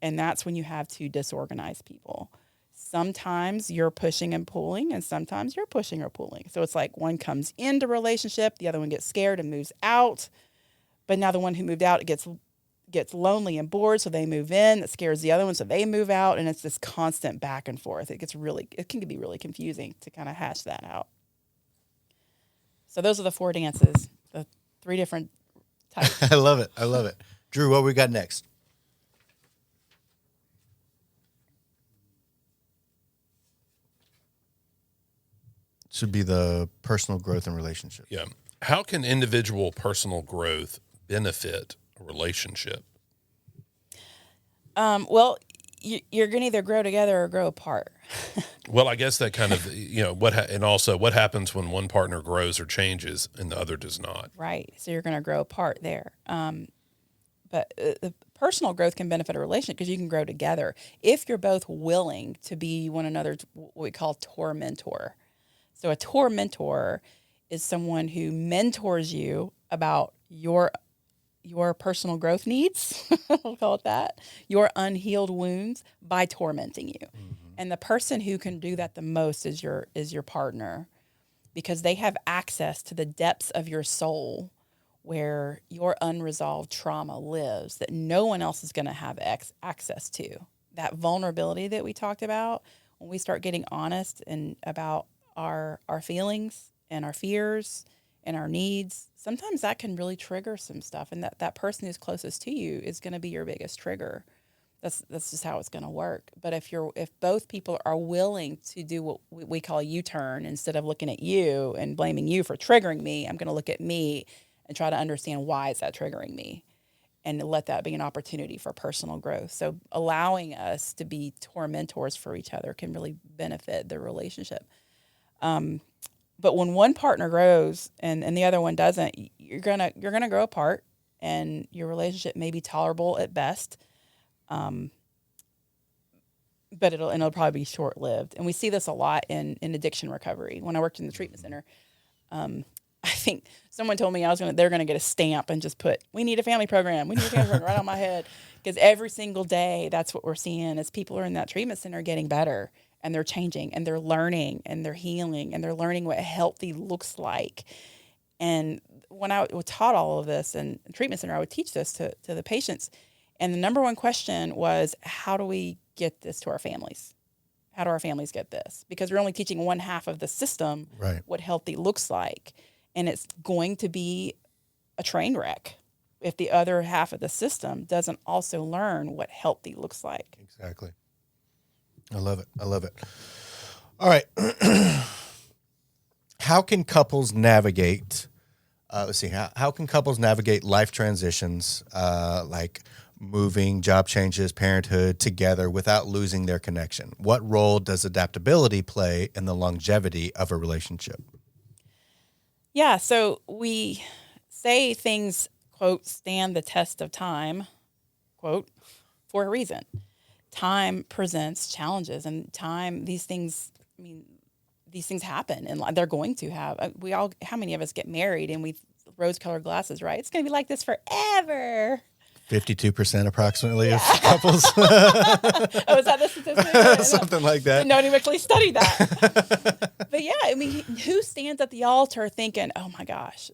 and that's when you have two disorganized people. Sometimes you're pushing and pulling, and sometimes you're pushing or pulling. So it's like one comes into relationship, the other one gets scared and moves out. But now the one who moved out gets lonely and bored, so they move in. That scares the other one, so they move out, and it's this constant back and forth. It can be really confusing to kind of hash that out. So those are the 4 dances, the 3 different types. I love it. Drew, what we got next? Should be the personal growth and relationship. Yeah. How can individual personal growth benefit a relationship? Well, you're going to either grow together or grow apart. Well, I guess that kind of, and also what happens when one partner grows or changes and the other does not. Right. So you're going to grow apart there. But the personal growth can benefit a relationship because you can grow together if you're both willing to be one another's what we call tormentor. So a tormentor is someone who mentors you about your personal growth needs, we'll call it that, your unhealed wounds by tormenting you. Mm-hmm. And the person who can do that the most is your partner, because they have access to the depths of your soul where your unresolved trauma lives that no one else is going to have access to. That vulnerability that we talked about, when we start getting honest and about our feelings and our fears and our needs, sometimes that can really trigger some stuff. And that person who's closest to you is going to be your biggest trigger. That's just how it's going to work. But if both people are willing to do what we call a U-turn, instead of looking at you and blaming you for triggering me, I'm going to look at me and try to understand why is that triggering me, and let that be an opportunity for personal growth. So allowing us to be tormentors for each other can really benefit the relationship. But when one partner grows and the other one doesn't, you're gonna grow apart, and your relationship may be tolerable at best. But it'll probably be short lived. And we see this a lot in addiction recovery. When I worked in the treatment center, I think someone told me they're gonna get a stamp and just put, "We need a family program. We need a family program," right on my head, because every single day that's what we're seeing is people are in that treatment center getting better. And they're changing, and they're learning, and they're healing, and they're learning what healthy looks like. And when I taught all of this in the treatment center, I would teach this to the patients. And the number one question was, how do we get this to our families? How do our families get this? Because we're only teaching one half of the system, right, what healthy looks like. And it's going to be a train wreck if the other half of the system doesn't also learn what healthy looks like. Exactly. I love it. All right. How can couples navigate, how can couples navigate life transitions, like moving, job changes, parenthood together without losing their connection? What role does adaptability play in the longevity of a relationship? Yeah, so we say things, quote, stand the test of time, quote, for a reason. Time presents challenges, and these things happen, and they're going to have. How many of us get married and we rose-colored glasses, right? It's going to be like this forever. 52% approximately of couples. Oh, is that the statistic? Something like that. No one actually studied that. But yeah, I mean, who stands at the altar thinking, "Oh my gosh,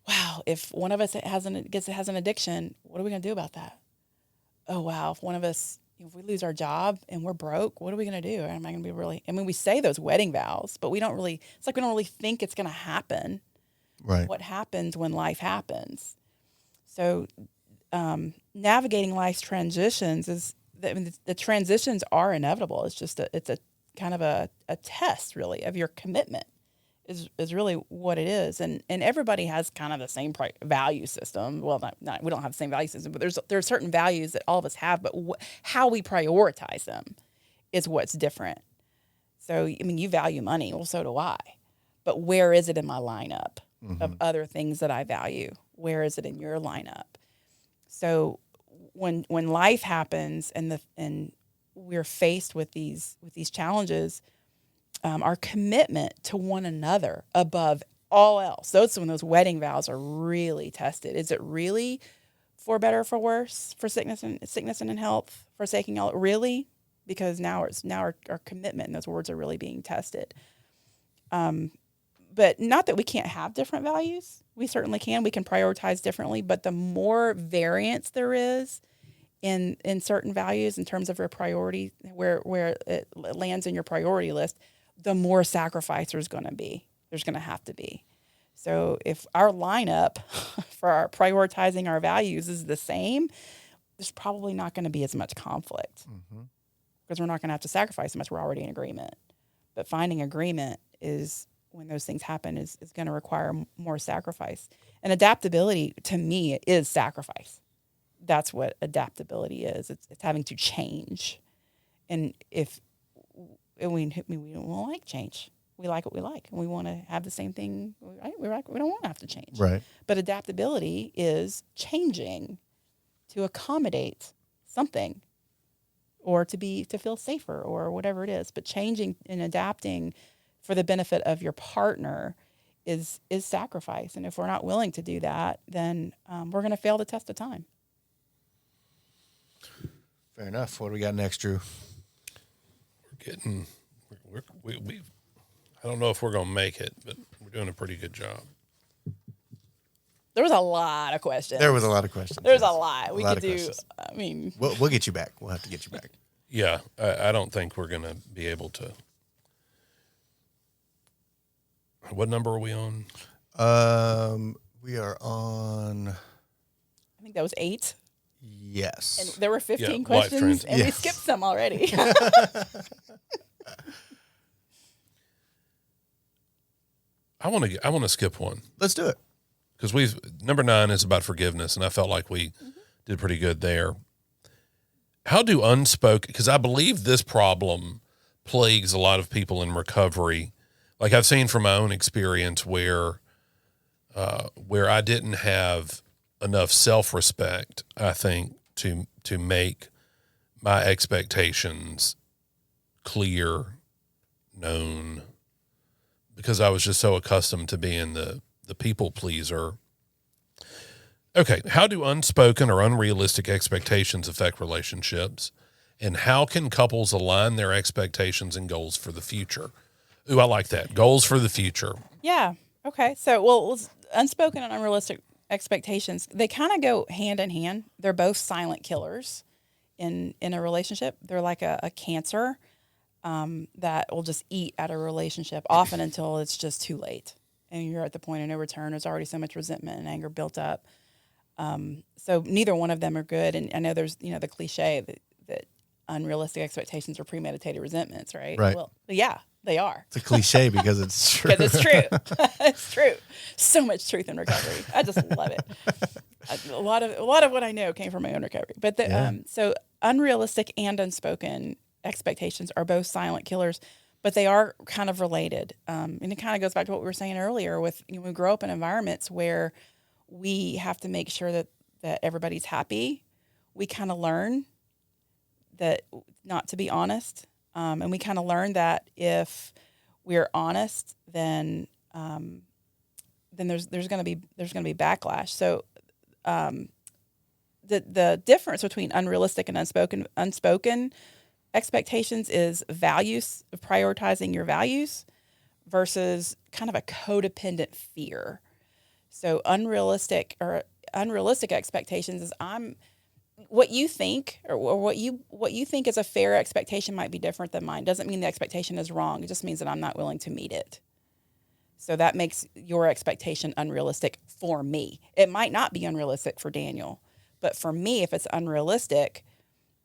wow, if one of us has an addiction, what are we going to do about that? Oh wow, if one of us if we lose our job and we're broke, what are we going to do? Am I going to be really? I mean, we say those wedding vows, but we don't really. It's like we don't really think it's going to happen. Right. What happens when life happens? So, navigating life's transitions is. I mean, the transitions are inevitable. It's a kind of a test, really, of your commitment. Is really what it is, and everybody has kind of the same value system. Well, not we don't have the same value system, but there are certain values that all of us have, but how we prioritize them is what's different. So, I mean, you value money, well, so do I, but where is it in my lineup of other things that I value? Where is it in your lineup? So, when life happens and we're faced with these challenges. Our commitment to one another above all else. Those when those wedding vows are really tested. Is it really for better or for worse, for sickness and in health, forsaking all really? Because now our commitment and those words are really being tested. But not that we can't have different values. We certainly can. We can prioritize differently. But the more variance there is in certain values in terms of your priority, where it lands in your priority list, the more sacrifice there's going to be. There's going to have to be. So if our lineup for our prioritizing our values is the same, there's probably not going to be as much conflict because we're not going to have to sacrifice as much. We're already in agreement. But finding agreement is when those things happen is going to require more sacrifice. And adaptability to me is sacrifice. That's what adaptability is. It's having to change. And we don't like change. We like what we like, and we want to have the same thing. We don't want to have to change. Right. But adaptability is changing to accommodate something, or to feel safer, or whatever it is. But changing and adapting for the benefit of your partner is sacrifice. And if we're not willing to do that, then we're going to fail the test of time. Fair enough. What do we got next, Drew? We I don't know if we're going to make it, but we're doing a pretty good job. There was a lot of questions. There was a lot of questions. There's a lot. We could do, questions. I mean. We'll get you back. We'll have to get you back. Yeah, I don't think we're going to be able to. What number are we on? We are on. I think that was 8. Yes. And there were 15 life questions, and we Yes. skipped some already. I want to skip one Let's do it. because number 9 is about forgiveness, and I felt like we did pretty good there. How do unspoken? Because I believe this problem plagues a lot of people in recovery. Like I've seen from my own experience where I didn't have enough self-respect, I think, to make my expectations clear, known, because I was just so accustomed to being the people pleaser. Okay, how do unspoken or unrealistic expectations affect relationships? And how can couples align their expectations and goals for the future? Ooh, I like that. Goals for the future. Yeah. Okay. So, unspoken and unrealistic expectations, they kind of go hand in hand. They're both silent killers in a relationship. They're like a cancer that will just eat at a relationship, often until it's just too late. And you're at the point of no return. There's already so much resentment and anger built up. So neither one of them are good. And I know there's, the cliche that unrealistic expectations are premeditated resentments, right? Right. Well, yeah, they are. It's a cliche because it's true. Because it's true. It's true. So much truth in recovery. I just love it. A lot of what I know came from my own recovery. But so unrealistic and unspoken expectations are both silent killers, but they are kind of related. And it kind of goes back to what we were saying earlier with, we grow up in environments where we have to make sure that everybody's happy. We kind of learn that not to be honest. And we kind of learn that if we're honest, then there's going to be backlash. So the difference between unrealistic and unspoken expectations is values, prioritizing your values versus kind of a codependent fear. So unrealistic expectations is what you think or what you think is a fair expectation might be different than mine. Doesn't mean the expectation is wrong. It just means that I'm not willing to meet it. So that makes your expectation unrealistic for me. It might not be unrealistic for Daniel, but for me, if it's unrealistic,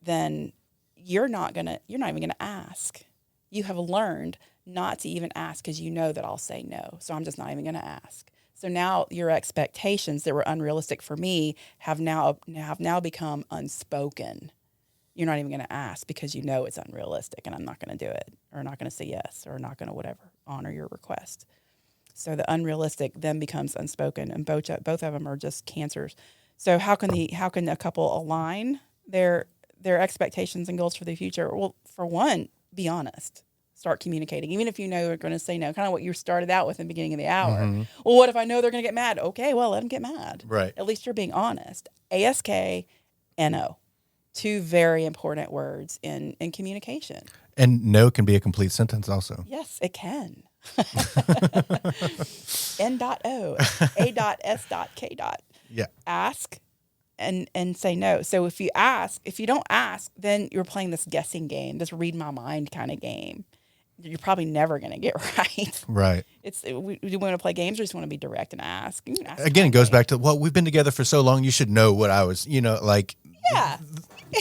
then you're not even gonna ask. You have learned not to even ask because you know that I'll say no. So I'm just not even gonna ask. So now your expectations that were unrealistic for me have now become unspoken. You're not even going to ask because you know it's unrealistic and I'm not going to do it or not going to say yes or not going to whatever, honor your request. So the unrealistic then becomes unspoken, and both of them are just cancers. So how can a couple align their expectations and goals for the future? Well, for one, be honest. Start communicating, even if you know they're going to say no. Kind of what you started out with in the beginning of the hour. Mm-hmm. Well, what if I know they're going to get mad? Okay, well, let them get mad. Right. At least you're being honest. ASK, NO. Two very important words in communication. And no can be a complete sentence also. Yes, it can. N.O, A.S.K. Yeah. Ask and say no. So if you don't ask, then you're playing this guessing game, this read my mind kind of game. You're probably never going to get right. Right. We want to play games or just want to be direct and ask. You can ask Again, it goes back to, well, we've been together for so long, you should know what I was, like, yeah.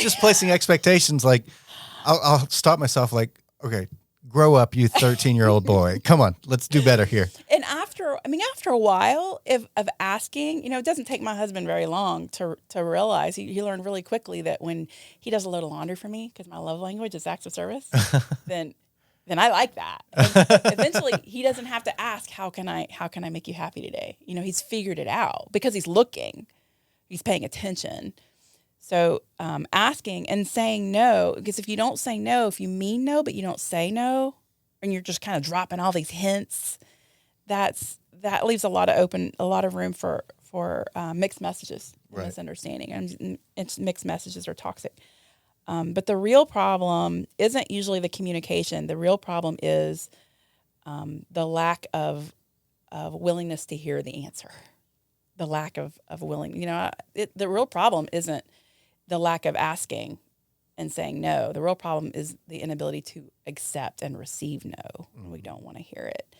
just placing expectations. Like, I'll stop myself like, okay, grow up, you 13-year-old boy. Come on, let's do better here. And after a while of asking, it doesn't take my husband very long to realize he learned really quickly that when he does a load of laundry for me, because my love language is acts of service, then I like that. And eventually, he doesn't have to ask, how can I make you happy today? He's figured it out because he's looking, he's paying attention. So asking and saying no, because if you don't say no, if you mean no, but you don't say no, and you're just kind of dropping all these hints, that leaves a lot of room for mixed messages, right. misunderstanding, and it's mixed messages are toxic. But the real problem isn't usually the communication. The real problem is the lack of willingness to hear the answer. The lack of willing. The real problem isn't the lack of asking and saying no. The real problem is the inability to accept and receive no. We don't want to hear it.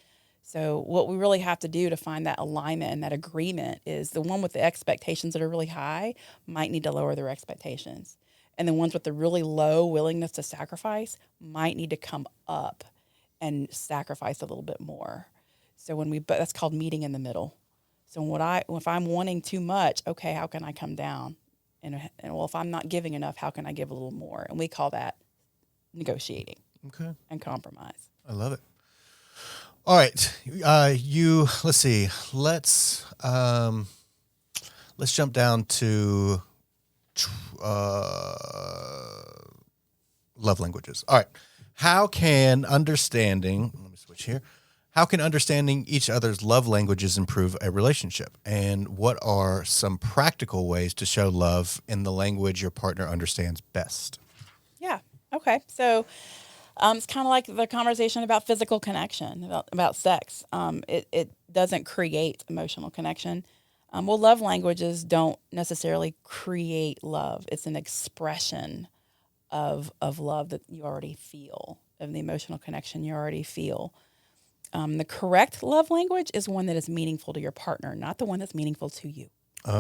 So what we really have to do to find that alignment and that agreement is the one with the expectations that are really high might need to lower their expectations. And the ones with the really low willingness to sacrifice might need to come up and sacrifice a little bit more. So that's called meeting in the middle. So if I'm wanting too much, okay, how can I come down? And well, if I'm not giving enough, how can I give a little more? And we call that negotiating. Okay. And compromise. I love it. All right, let's see. Let's jump down to love languages. All right. How can understanding each other's love languages improve a relationship? And what are some practical ways to show love in the language your partner understands best? Yeah. Okay. So it's kind of like the conversation about physical connection, about sex. It doesn't create emotional connection. Love languages don't necessarily create love. It's an expression of love that you already feel, of the emotional connection you already feel. The correct love language is one that is meaningful to your partner, not the one that's meaningful to you. We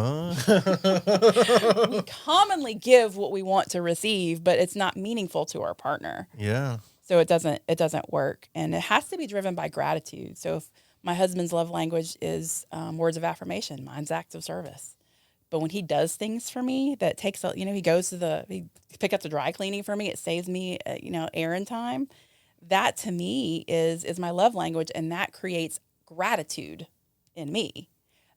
commonly give what we want to receive, but it's not meaningful to our partner. Yeah. So it doesn't work, and it has to be driven by gratitude. So if my husband's love language is words of affirmation, mine's acts of service. But when he does things for me that takes, he goes to he pick up the dry cleaning for me, it saves me, errand time. That to me is my love language, and that creates gratitude in me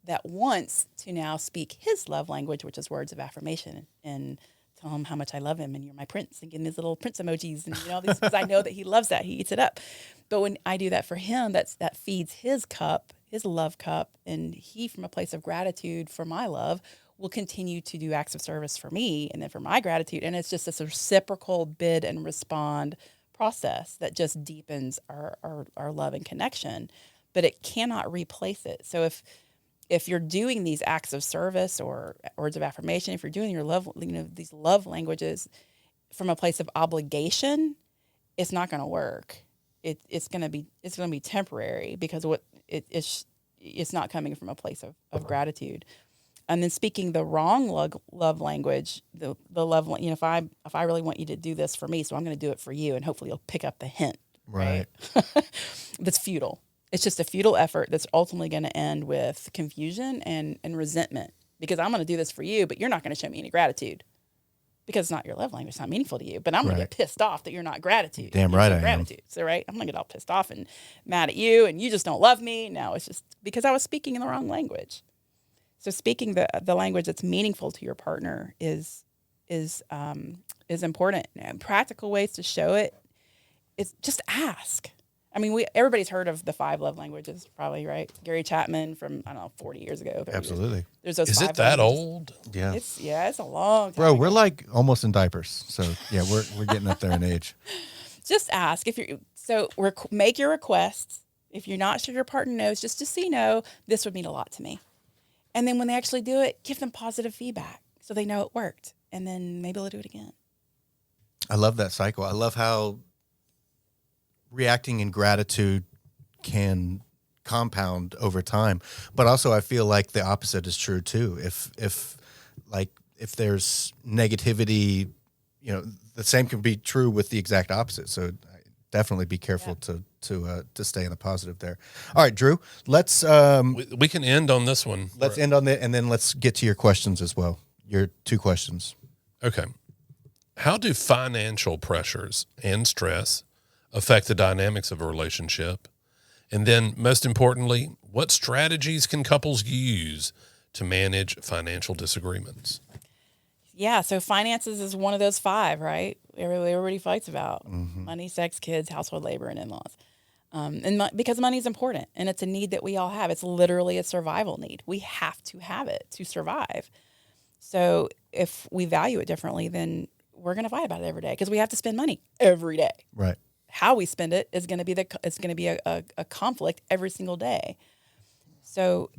that wants to now speak his love language, which is words of affirmation, and tell him how much I love him, and you're my prince, and give him these little prince emojis, and all these, because I know that he loves that. He eats it up. But when I do that for him, that feeds his cup, his love cup, and he, from a place of gratitude for my love, will continue to do acts of service for me, and then for my gratitude. And it's just this reciprocal bid and respond process that just deepens our love and connection, but it cannot replace it. So if you're doing these acts of service or words of affirmation, if you're doing your love, these love languages from a place of obligation, it's not going to work. It's going to be temporary because it's not coming from a place of gratitude. And then speaking the wrong love language, the love, if I really want you to do this for me, so I'm going to do it for you, and hopefully you'll pick up the hint. Right. That's futile. It's just a futile effort that's ultimately going to end with confusion and resentment, because I'm going to do this for you, but you're not going to show me any gratitude because it's not your love language. It's not meaningful to you, but I'm going to get pissed off that you're not gratitude. Damn right I am. So, right, I'm going to get all pissed off and mad at you, and you just don't love me. No, it's just because I was speaking in the wrong language. So speaking the language that's meaningful to your partner is important. And practical ways to show it is just ask. I mean, everybody's heard of the 5 love languages, probably, right? Gary Chapman from, 40 years ago. Absolutely. There's those. Is 5 it that languages. old? Yeah. It's a long time. Bro, ago. we're like almost in diapers. So yeah, we're getting up there in age. Just ask make your requests. If you're not sure your partner knows, just so you know, this would mean a lot to me. And then when they actually do it, give them positive feedback so they know it worked. And then maybe they'll do it again. I love that cycle. I love how reacting in gratitude can compound over time. But also I feel like the opposite is true too. If there's negativity, the same can be true with the exact opposite. So definitely be careful to stay in the positive there. All right, Drew, let's We can end on this one. let's end on that, and then let's get to your questions as well. Your 2 questions. Okay. How do financial pressures and stress affect the dynamics of a relationship? And then, most importantly, what strategies can couples use to manage financial disagreements? Yeah, so finances is one of those 5, right? Everybody fights about money, sex, kids, household labor, and in-laws. Because money is important, and it's a need that we all have. It's literally a survival need. We have to have it to survive. So if we value it differently, then we're going to fight about it every day because we have to spend money every day. Right. How we spend it is going to be a conflict every single day. So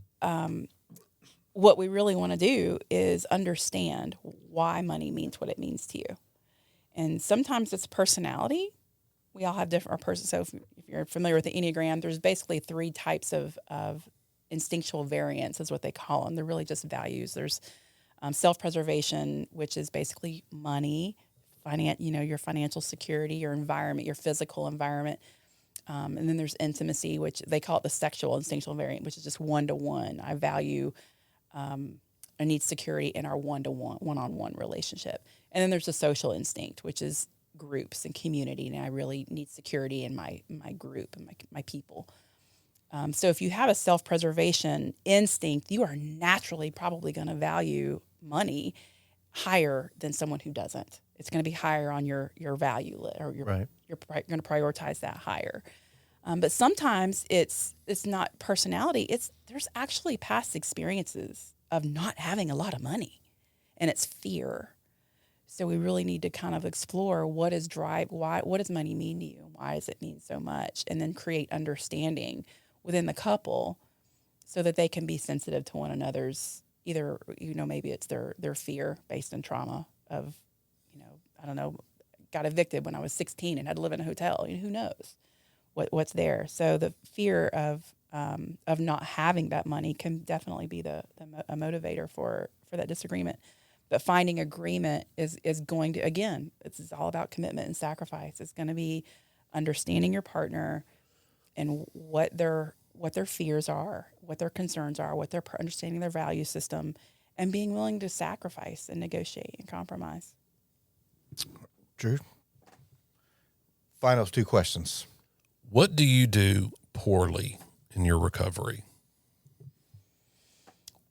what we really want to do is understand why money means what it means to you. And sometimes it's personality. We all have different persons. So if you're familiar with the Enneagram, there's basically 3 types of instinctual variants is what they call them. They're really just values. There's self-preservation, which is basically money, your financial security, your environment, your physical environment. And then there's intimacy, which they call it the sexual instinctual variant, which is just one-to-one. I value, I need security in our one-to-one, one-on-one relationship. And then there's the social instinct, which is groups and community, and I really need security in my group and my people. So if you have a self-preservation instinct, you are naturally probably going to value money higher than someone who doesn't. It's going to be higher on your value list, or you're going to prioritize that higher. But sometimes it's not personality. There's actually past experiences of not having a lot of money, and it's fear. So we really need to kind of explore what does money mean to you, and why does it mean so much, and then create understanding within the couple so that they can be sensitive to one another's, either, maybe it's their fear based in trauma of, I don't know, got evicted when I was 16 and had to live in a hotel. Who knows what's there? So the fear of not having that money can definitely be a motivator for that disagreement. But finding agreement is going to, again, it's all about commitment and sacrifice. It's going to be understanding your partner and what their fears are, what their concerns are, what they're understanding their value system, and being willing to sacrifice and negotiate and compromise. Drew, final 2 questions. What do you do poorly in your recovery?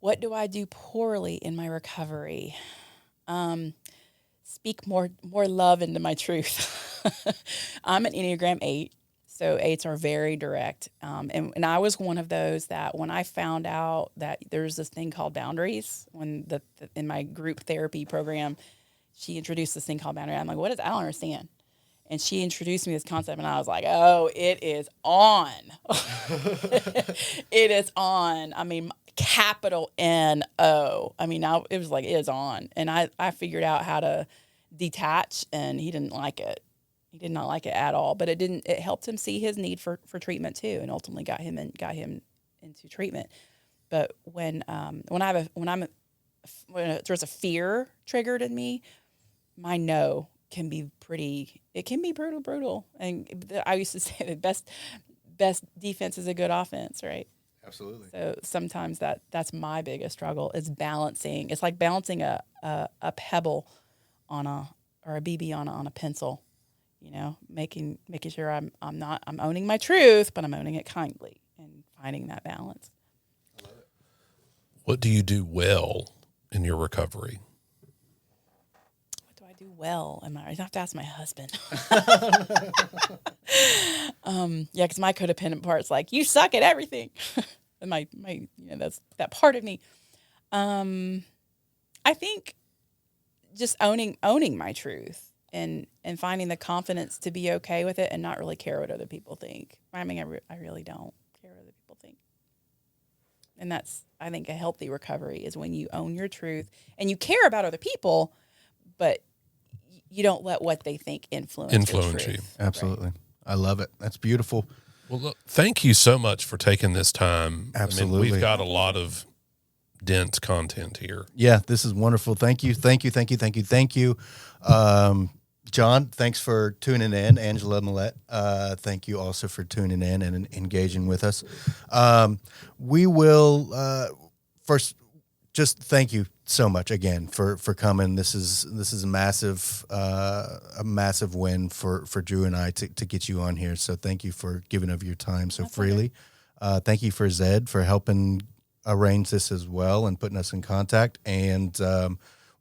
What do I do poorly in my recovery? Speak more love into my truth. I'm an Enneagram 8, so 8s are very direct. And I was one of those that when I found out that there's this thing called boundaries, when in my group therapy program, she introduced this thing called boundary. I'm like, what is that? I don't understand. And she introduced me this concept, and I was like, oh, it is on. It is on. I mean, capital N-O. I mean, it was like, it is on. And I figured out how to detach, and he didn't like it. He did not like it at all, but it helped him see his need for treatment too, and ultimately got him into treatment. But when there's a fear triggered in me, my no can be brutal. And I used to say the best defense is a good offense, right? Absolutely. So sometimes that's my biggest struggle is balancing. It's like balancing a pebble or a BB on a pencil, making sure I'm owning my truth, but I'm owning it kindly and finding that balance. I love it. What do you do well in your recovery? What do I do well? I have to ask my husband. Because my codependent part's like, you suck at everything. And my that's that part of me. I think just owning my truth and finding the confidence to be okay with it and not really care what other people think. I mean, I really don't care what other people think. And that's, I think, a healthy recovery is when you own your truth and you care about other people, but you don't let what they think influence your truth. You. Absolutely. Right. I love it. That's beautiful. Well, look, thank you so much for taking this time. Absolutely. I mean, we've got a lot of dense content here. Yeah, this is wonderful. Thank you. John, thanks for tuning in. Angela and Millette, thank you also for tuning in and engaging with us. We will first just thank you so much again for coming. This is a massive win for Drew and I to get you on here. So thank you for giving of your time so freely. Thank you for Zed for helping arrange this as well and putting us in contact. And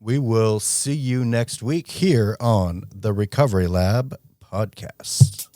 we will see you next week here on the Recovery Lab podcast.